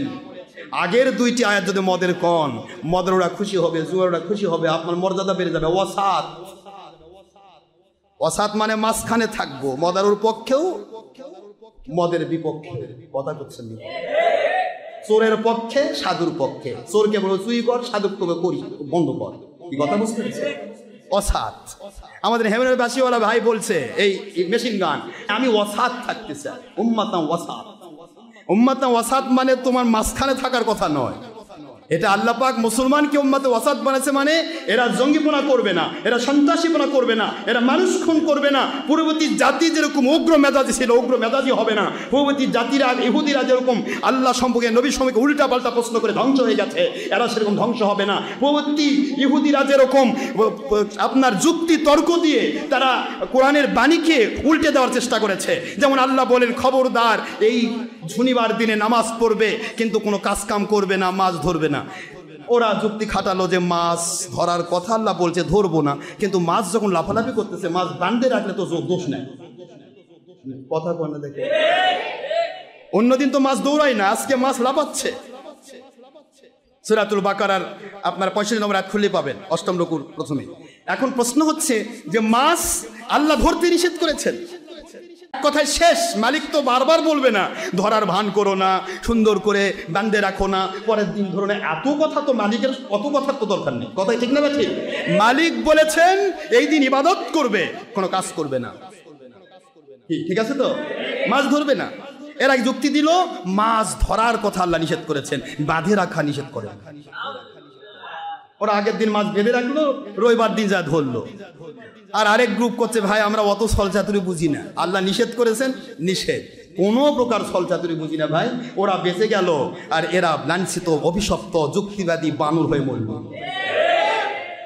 আগের দুইটি আয়াত যদি মদের কন, মদেররা খুশি হবে, জুয়াররা খুশি হবে, আপনার মর্যাদা বেড়ে যাবে। ওয়াসাত, অসাত মানে মাঝখানে থাকবো, মদারুর পক্ষেও মদের বিপক্ষে। কথা করছেন, চোরের পক্ষে সাধুর পক্ষে। চোরকে বলো চুরি কর, সাধুকে করি বন্ধ কর। কি কথা বুঝতে পেরেছে? অসাত। আমাদের হেমেনের বাসীওয়ালা ভাই বলছে এই মেশিন গান, আমি অসাত থাকতে চাই। উম্মাতাম ওয়াসাত। উম্মাতাম ওয়াসাত মানে তোমার মাঝখানে থাকার কথা নয়। এটা আল্লাহ পাক মুসলমানকে উম্মাতে ওয়াসাত বানাইছে, মানে এরা জঙ্গিপনা করবে না, এরা সন্ত্রাসীপনা করবে না, এরা মানুষ খুন করবে না। পূর্ববর্তী জাতি যেরকম উগ্র মেজাজি ছিল, উগ্র মেজাজি হবে না। পূর্ববর্তী জাতিরা, ইহুদিরা যেরকম আল্লাহ সম্পর্কে, নবী সম্পর্কে উল্টা পাল্টা প্রশ্ন করে ধ্বংস হয়ে গেছে, এরা সেরকম ধ্বংস হবে না। পূর্ববর্তী ইহুদিরা যেরকম আপনার যুক্তি তর্ক দিয়ে তারা কোরআনের বাণীকে উল্টে দেওয়ার চেষ্টা করেছে। যেমন আল্লাহ বলেন, খবরদার এই শনিবার দিনে নামাজ পড়বে কিন্তু কোনো কাজকাম করবে না, মাছ ধরবে না। ওরা যুক্তি খাটালো যে মাছ ধরার কথা আল্লাহ বলছে ধরবো না, কিন্তু মাছ যখন লাফালাফি করতেছে, মাছ বান্ধে রাখলে তো দোষ নেয়। কথা বলে দেখে, অন্যদিন তো মাছ দৌড়ায় না, আজকে মাছ লাফাচ্ছে। সূরাতুল বাকারার আপনার 65 নম্বর আয়াত খুললে পাবেন, 8ম রুকুর প্রথমে। এখন প্রশ্ন হচ্ছে যে মাছ আল্লাহ ধরতে নিষেধ করেছেন, কথায় শেষ। মালিক তো বারবার বলবে না ধরার ভান করো না, সুন্দর করে বান্ধে রাখো না, পরের দিন ধরো না। এত কথা তো মালিকের, অত কথার তো দরকার নেই। কথাই ঠিক না ঠিক? মালিক বলেছেন এই দিন ইবাদত করবে, কোনো কাজ করবে না। ঠিক আছে তো, মাছ ধরবে না। এর এক যুক্তি দিল মাছ ধরার কথা আল্লাহ নিষেধ করেছেন, বাঁধে রাখা নিষেধ করেন। ওরা আগের দিন মাছ বেঁধে রাখলো, রবিবার দিন যা ধরলো। আর আরেক গ্রুপ করছে, ভাই আমরা অত ছলচাতুরি বুঝি না, আল্লাহ নিষেধ করেছেন নিষেধ, কোনো প্রকার ছলচাতুরি বুঝি না ভাই। ওরা বেঁচে গেল আর এরা লাঞ্ছিত, অভিশপ্ত, যুক্তিবাদী বানর হয়ে মরল।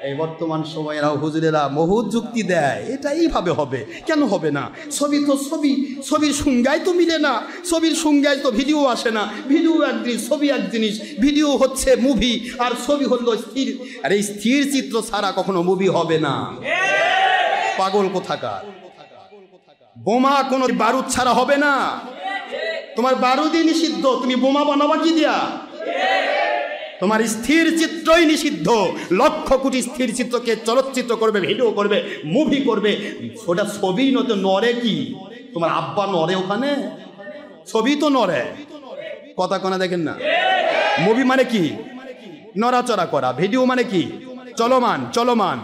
এই বর্তমান সময়েরা হুজুরেরা বহুত যুক্তি দেয়, এটা এইভাবে হবে, কেন হবে না? ছবি তো ছবি, ছবির সংজ্ঞায় তো মিলে না, ছবির সংজ্ঞায় তো ভিডিও আসে না। ভিডিও এক জিনিস, ছবি এক জিনিস। ভিডিও হচ্ছে মুভি, আর ছবি হলো স্থির। আর এই স্থির চিত্র ছাড়া কখনো মুভি হবে না। পাগল কোথাকার। বোমা কোনো বারুদ ছাড়া হবে না। তোমার বারুদই নিষিদ্ধ, তুমি বোমা বানাবা কি দিয়া? তোমার স্থির চিত্রই নিষিদ্ধ। লক্ষ কোটি স্থির চিত্রকে চলচ্চিত্র করবে, ভিডিও করবে, মুভি করবে, ওটা ছবি নতে নড়ে কি? তোমার আব্বা নড়ে ওখানে? ছবি তো নড়ে। কথা কোনা দেখেন না? মুভি মানে কি? নড়াচড়া করা। ভিডিও মানে কি? চলমান। চলমান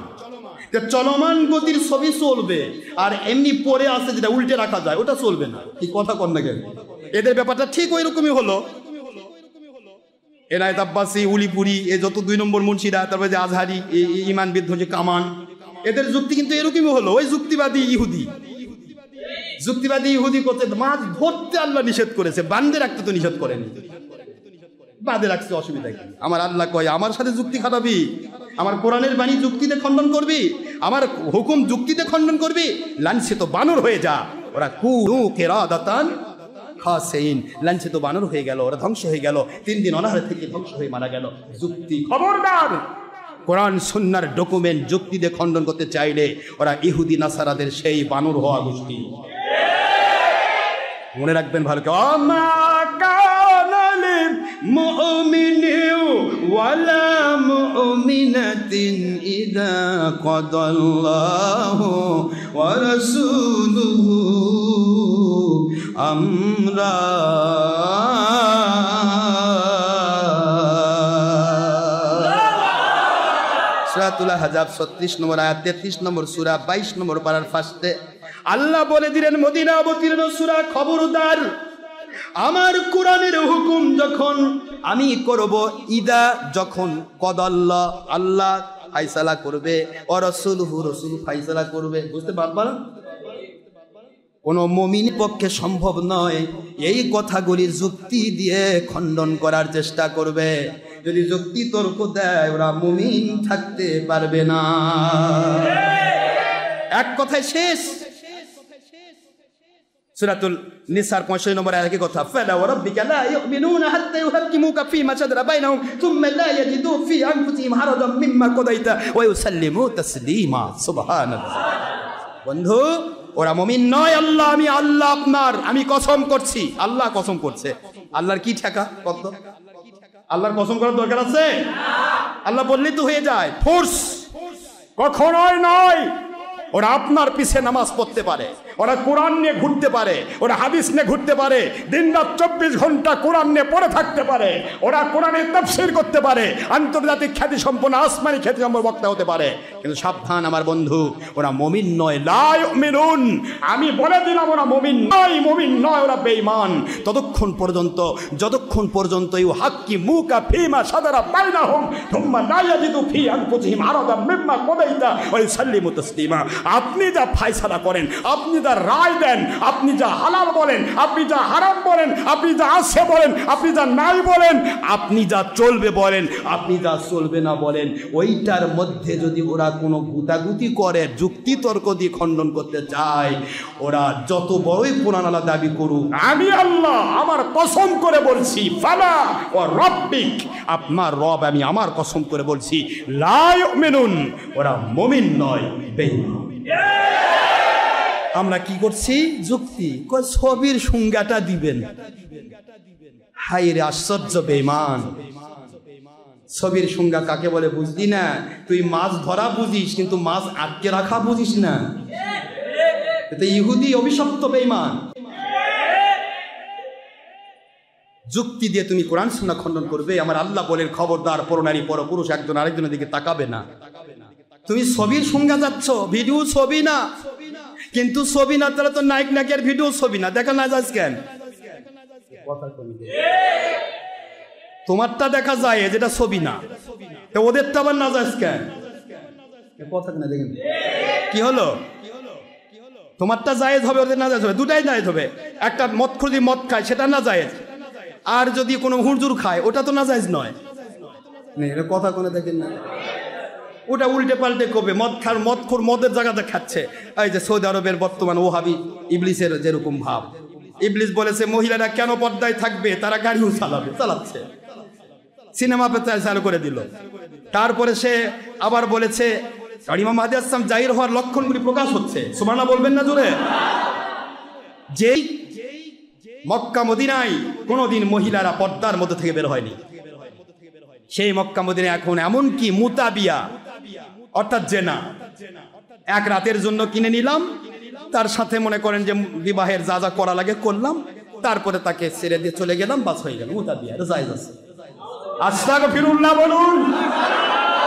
চলমান গতির ছবি চলবে, আর এমনি পড়ে আছে যেটা উল্টে রাখা যায় ওটা চলবে না। কি কথা কন না কেন? এদের ব্যাপারটা ঠিক ওই রকমই হলো। এনায়েত আব্বাসী, উলিপুরি, এ যত 2 নম্বর মুন্সিরা, তারপরে যে আজহারি, ইমান বিধ্বংসী কামান, এদের যুক্তি কিন্তু এরকমই হলো। ওই যুক্তিবাদী ইহুদি, যুক্তিবাদী ইহুদি করতে মাছ ধরতে আল্লাহ নিষেধ করেছে, বান্ধে রাখতে তো নিষেধ করেনি। বাঁধে রাখছে, অসুবিধা কি? আমার আল্লাহ কয় আমার সাথে যুক্তি খাটাবি, আমার কোরআনের বাণী যুক্তিতে খণ্ডন করবি, আমার হুকুম যুক্তিতে খণ্ডন করবি, লাঞ্ছিত বানর হয়ে যা। ওরা কুনু কিরাদাতান খাসিন, লাঞ্ছিত বানর হয়ে গেল, ওরা ধ্বংস হয়ে গেল। 3 দিন অনাহারে থেকে ধ্বংস হয়ে মারা গেল। যুক্তি, খবরদার! কোরআন সুন্নাহর ডকুমেন্ট যুক্তি দিয়ে খণ্ডন করতে চাইলে ওরা ইহুদি নাসারাদের সেই বানর হওয়া গোষ্ঠী। মনে রাখবেন ভালো করে, مؤمن ولا مؤمنة إذا قضى الله ورسوله أمرا সূরাতুল আহজাব 36 নম্বর আয়াত, 33 নম্বর সূরা, 22 নম্বর পারার ফার্স্টে আল্লাহ বলে দিলেন, মদিনা অবতীর্ণ সূরা, খবরদার আমার কোরআনের হুকুম যখন আমি করব, ইদা যখন, কদাল্লাহ আল্লাহ ফায়সালা করবে, ও রাসূলুহু রাসূল ফায়সালা করবে। বুঝতে পারবেন? কোন মুমিনের পক্ষে সম্ভব নয় এই কথাগুলি যুক্তি দিয়ে খণ্ডন করার চেষ্টা করবে। যদি যুক্তি তর্ক দেয় ওরা মুমিন থাকতে পারবে না। এক কথায় শেষ। সূরাতুল নিসার 65 নম্বর আয়াতে কি কথা? ফালা ওয়া রাব্বিকা লা ইউমিনুনা হাত্তা ইউহাক্কিমুকা ফীমা শাজারা বাইনাহুম সুম্মা লা ইয়াজিদু ফী আনফুসিহিম হারাজাম মিম্মা কাদাইতা ওয়া ইউসাল্লিমু তাসলিমা। সুবহানাল্লাহ। বন্ধু, ওরা মুমিন নয়। আল্লাহ, আমি আল্লাহ আপনার, আমি কসম করছি। আল্লাহ কসম করছে। আল্লাহর কি ঠেকা কত? আল্লাহর কসম করার দরকার আছে? আল্লাহ বললেই তো হয়ে যায়। ফোর্স কখনোই নয়। ওরা আপনার পিছে নামাজ পড়তে পারে, ওরা কোরআন নিয়ে ঘুরতে পারে, ওরা হাদিস নিয়ে ঘুরতে পারে, দিনরাত 24 ঘন্টা কোরআন নিয়ে পড়ে থাকতে পারে, ওরা কোরআনের তাফসীর করতে পারে, আন্তর্জাতিক খ্যাতি সম্পন্ন আসমানি খ্যাতি সম্পন্ন বক্তা হতে পারে, কিন্তু সাবধান আমার বন্ধু, ওরা মুমিন নয়। লা ইউমিনুন, আমি বলে দিলাম ওরা মুমিন নয়, মুমিন নয়, ওরা বেঈমান। যতক্ষণ পর্যন্ত ইউহাক্কিমুকা ফীমা শাজারা বাইনাহুম থুম্মা লা ইয়াজিদু ফী আনফুসিহিম হারাজাম মিম্মা কাদাইতা ওয়া ইউসাল্লিমু তাসলিমা। আপনি যা ফয়সালা করেন, আপনি যা রায় দেন, আপনি যা হালাল বলেন, আপনি যা হারাম বলেন, আপনি যা আছে বলেন, আপনি যা নাই বলেন, আপনি যা চলবে বলেন, আপনি যা চলবে না বলেন, ওইটার মধ্যে যদি ওরা কোনো গুতাগুতি করে, যুক্তি তর্ক দিয়ে খণ্ডন করতে চায়, ওরা যত বড়ই পুরানালা দাবি করুক, আমি আল্লাহ আমার কসম করে বলছি, ফালা ও রব্বিক, আপনার রব আমি আমার কসম করে বলছি, লা ইউমিনুন, ওরা মুমিন নয়, বেঈমান। আমরা কি করছি? যুক্তি। ছবির সংজ্ঞাটা দিবেন। হায় রে আশ্চর্য বেঈমান! ছবির সংজ্ঞা কাকে বলে বুঝলি না? তুই মাছ ধরা বুঝিস, কিন্তু মাছ আটকে রাখা বুঝিস না। এটা ইহুদি অভিশপ্ত বেঈমান। যুক্তি দিয়ে তুমি কোরআন সুন্নাহ খণ্ডন করবে? আমার আল্লাহ বলেন, খবরদার পরনারী পরপুরুষ একজন আরেকজনের দিকে তাকাবে না। তুমি ছবির সংজ্ঞা যাচ্ছ, ভিডিও ছবি না, কিন্তু ছবি না তাহলে তো নায়ক নায়িকার ভিডিও ছবি না, দেখা না যায় কেন? তোমারটা দেখা যায় যেটা ছবি না, তো ওদেরটা আবার না যায় কেন? কথা না দেখেন কি হলো? তোমারটা জায়েজ হবে, ওদের না জায়েজ হবে, দুটাই জায়েজ হবে। একটা মদখোর যদি মদ খায় সেটা না জায়েজ, আর যদি কোনো হুজুর খায় ওটা তো না জায়েজ নয়। কথা কোনো দেখেন না, ওটা উল্টে পাল্টে করবে। মদখোর মদের জায়গাতে খাচ্ছে। এই যে সৌদি আরবের বর্তমান ওহাবি ইবলিসের যেরকম ভাব, ইবলিস বলেছে মহিলারা কেন পর্দায় থাকবে, তারা গাড়িও চালাচ্ছে, সিনেমা পেতে চালু করে দিল। তারপরে সে আবার বলেছে ইমাম মাহদী আসসালাম জাহির হওয়ার লক্ষণগুলি প্রকাশ হচ্ছে। সুবহানাল্লাহ বলবেন না জোরে? যেই মক্কা মদিনায় কোনোদিন মহিলারা পর্দার মধ্যে থেকে বের হয়নি, সেই মক্কা মদিনায় এখন এমনকি মুতাবিয়া অর্থাৎ জেনা এক রাতের জন্য কিনে নিলাম, তার সাথে মনে করেন যে বিবাহের যা যা করা লাগে করলাম, তারপরে তাকে ছেড়ে দিয়ে চলে গেলাম, বাস হয়ে গেল। মুতাবিয়া জায়েজ আছে। আস্তাগফিরুল্লাহ বলুন।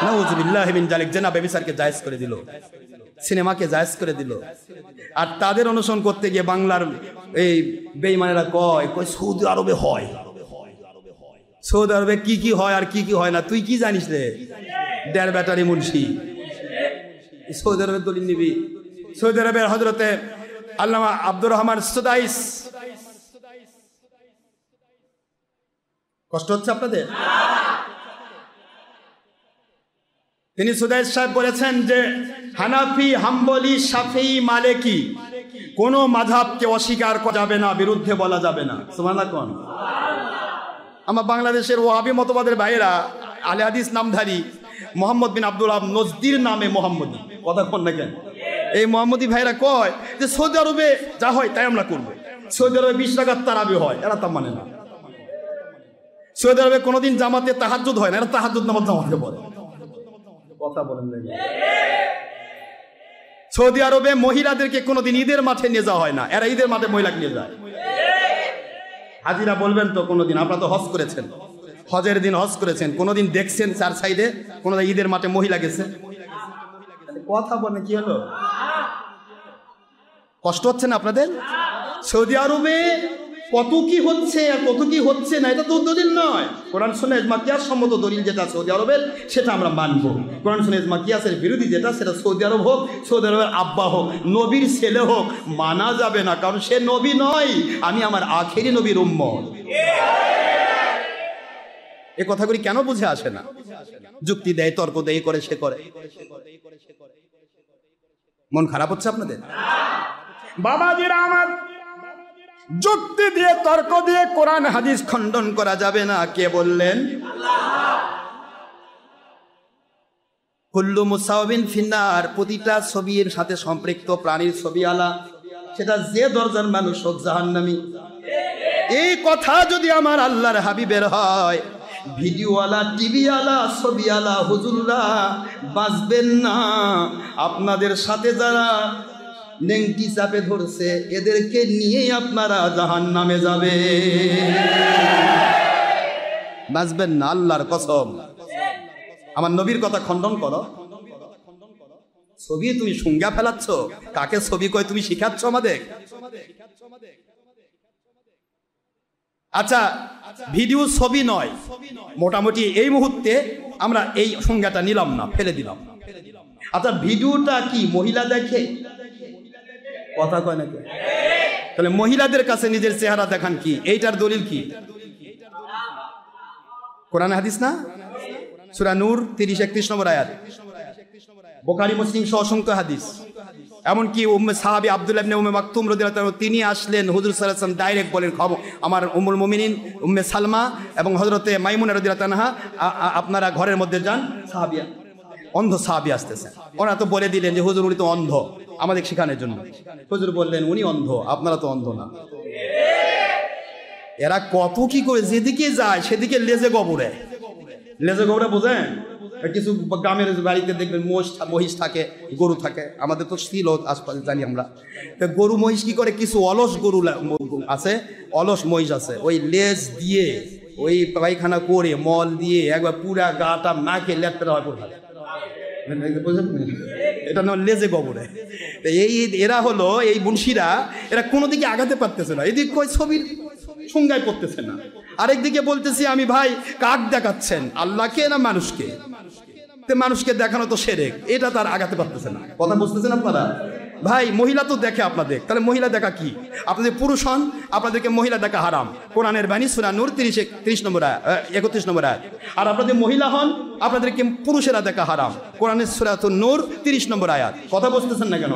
নাউযুবিল্লাহি মিন যালিক। জেনা ব্যভিচারকে জায়েজ করে দিল, সিনেমাকে জায়েজ করে দিল। আর তাদের অনুসরণ করতে গিয়ে বাংলার এই বেঈমানেরা কয় সৌদি আরবে হয়। সৌদি আরবে কি কি হয় আর কি কি হয় না তুই কি জানিস রে? দেড় ব্যাটারি মুন্সি। সৌদি আরবের দলিল নিবি? সৌদি আরবের হযরতে আল্লামা আব্দুর রহমান সুদাইস, কষ্ট হচ্ছে আপনাদের? তিনি সুদাইস সাহেব বলেছেন যে হানাফি, হাম্বলি, শাফিঈ, মালিকি কোন মাযহাবকে অস্বীকার করা যাবে না, বিরুদ্ধে বলা যাবে না। সুবহানাল্লাহ কোন? আমার বাংলাদেশের ওয়াহাবি মতবাদের ভাইয়েরা আহলে হাদিস নামধারী মোহাম্মদ বিন আব্দুল ওয়াহাব নজদির নামে মোহাম্মদী, কথা কোন না কেন? এই মোহাম্মদী ভাইরা কয় যে সৌদি আরবে যা হয় তাই আমরা করবো। সৌদি আরবে 20 রাকাত তারাবি হয়, এরা তা মানে না। সৌদি আরবে কোনোদিন জামাতে তাহাজ্জুদ হয় না, এরা তাহাজ্জুদ নামাজ জামাতে পড়ে। কথা বলেন না। সৌদি আরবে মহিলাদেরকে কোনোদিন ঈদের মাঠে নিয়ে যাওয়া হয় না, এরা ঈদের মাঠে মহিলাকে নিয়ে যায়। হাজিরা বলবেন তো কোনোদিন? আপনারা তো হজ করেছেন, হজের দিন হজ করেছেন, কোনোদিন দেখছেন চার সাইডে কোনো ঈদের মাঠে মহিলা গেছে? কথা বলেন কি হলো? কষ্ট হচ্ছে না আপনাদের? সৌদি আরবে কত কি হচ্ছে আর কত কি হচ্ছে না, এটা তো দলিল নয়। কোরআন সুন্নাহ ইজমা কিয়াস সম্মত দলিল যেটা সৌদি আরবের, সেটা আমরা মানব। কোরআন সুন্নাহ ইজমা কিয়াসের বিরোধী যেটা, সেটা সৌদি আরব হোক, সৌদি আরবের আব্বা হোক, নবীর ছেলে হোক, মানা যাবে না, কারণ সে নবী নয়। আমি আমার আখেরি নবীর উম্মত। এই কথাগুলি কেন বুঝে আসে না? যুক্তি দেয়, তর্ক দেয়, করে সে করে। মন খারাপ হচ্ছে আপনাদের? বাবাজিরা আমার, যুক্তি দিয়ে তর্ক দিয়ে কোরআন হাদিস খণ্ডন করা যাবে না। কে বললেন? কুল্লু মুসাওবিন ফিন্নার, প্রতিটা ছবির সাথে সম্পৃক্ত প্রাণীর ছবি আলা, সেটা যে দরজার মানুষ হোক জাহান্নামী। এই কথা যদি আমার আল্লাহর হাবিবের হয়, ভিডিওওয়ালা, টিভিওয়ালা, ছবিওয়ালা হুজুররা বাঁচবেন না। আপনাদের সাথে যারা নেংটি চাপে ধরছে এদেরকে নিয়েই আপনারা জাহান্নামে যাবে, বাঁচবেন না, আল্লাহর কসম। আমার নবীর কথা খণ্ডন করো। ছবি তুমি সংজ্ঞা ফেলাচ্ছ, কাকে ছবি কয় তুমি শিখাচ্ছ আমাদের? আচ্ছা, ভিডিও ছবি নয়, মোটামুটি এই মুহূর্তে আমরা এই সংজ্ঞাটা নিলাম না, ফেলে দিলাম। আচ্ছা, ভিডিওটা কি মহিলা দেখে? কথা কয় নাকি? তাহলে মহিলাদের কাছে নিজের চেহারা দেখান কি? এইটার দলিল কি? কোরআন হাদিস না? সূরা নূর 30-31 নম্বর আয়াত, বুখারী মুসলিম সহ অসংখ্য হাদিস। এমনকি সাহাবী আব্দুল্লাহ ইবনে উম্মে মাকতুম রাদিয়াল্লাহু তাআলা তিনি আসলেন, হুজুর সাল্লাল্লাহু আলাইহি ওয়াসাল্লাম ডাইরেক্ট বলেন, আমার উম্মুল মুমিনিন উম্মে সালমা এবং হযরতে মাইমুনা রাদিয়াল্লাহু তাআলা আপনারা ঘরের মধ্যে যান, সাহাবিয়া অন্ধ সাহাবী আসতেছেন। ওরা তো বলে দিলেন যে হুজুর উনি তো অন্ধ, আমাদের শেখানোর জন্য। হুজুর বললেন উনি অন্ধ, আপনারা তো অন্ধ না। এরা কত কি করে যেদিকে যায় সেদিকে লেজে গবরে, লেজে গবরে বোঝেন? কিছু গ্রামের বাড়িতে দেখবেন মহিষ থাকে, গরু থাকে, আমাদের তো ছিল আশপাশে জানি আমরা। গরু মহিষ কি করে, কিছু অলস গরু আছে, অলস মহিষ আছে, ওই লেজ দিয়ে ওই পায়খানা করে মল দিয়ে একবার পুরা গাটা নাকে লেটপেটা হয় পড়ে, এটা না লেজে গবরে। এই এরা হলো এই মুন্সিরা, এরা কোনো দিকে আগাতে পারতেছে না, এদিক কই ছবির সংজ্ঞায় পড়তেছে না। আরেকদিকে বলতেছি আমি, ভাই কাক দেখাচ্ছেন, আল্লাহকে না মানুষকে? মানুষকে দেখানো তো শিরক, এটা তার আগাতে পারতেছে না। কথা বুঝতেছেন আপনারা? ভাই মহিলা তো দেখে আপনাদের, তাহলে মহিলা দেখা কি? আপনাদের পুরুষ হন, আপনাদেরকে মহিলা দেখা হারাম। কোরআনের বাণী সূরা নূর 31 নম্বর আয়াত। আর আপনাদের মহিলা হন, আপনাদেরকে পুরুষেরা দেখা হারাম। কোরআনের সূরা নূর 30 নম্বর আয়াত। কথা বুঝতেছেন না কেন?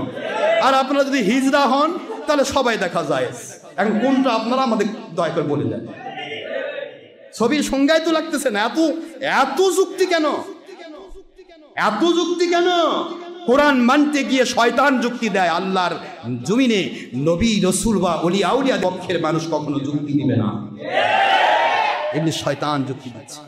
আর আপনারা যদি হিজড়া হন তাহলে সবাই দেখা যায়। এখন কোনটা আপনারা আমাদের দয়া করে বলে দেন। ছবির সংজ্ঞায় তো লাগতেছে না। এত যুক্তি কেন? এত যুক্তি কেন? কোরআন মানতে গিয়ে শয়তান যুক্তি দেয়। আল্লাহর জমিনে নবী রসুল বা ওলি আউলিয়া পক্ষের মানুষ কখনো যুক্তি দিবে না, এমনি শয়তান যুক্তি দিচ্ছে।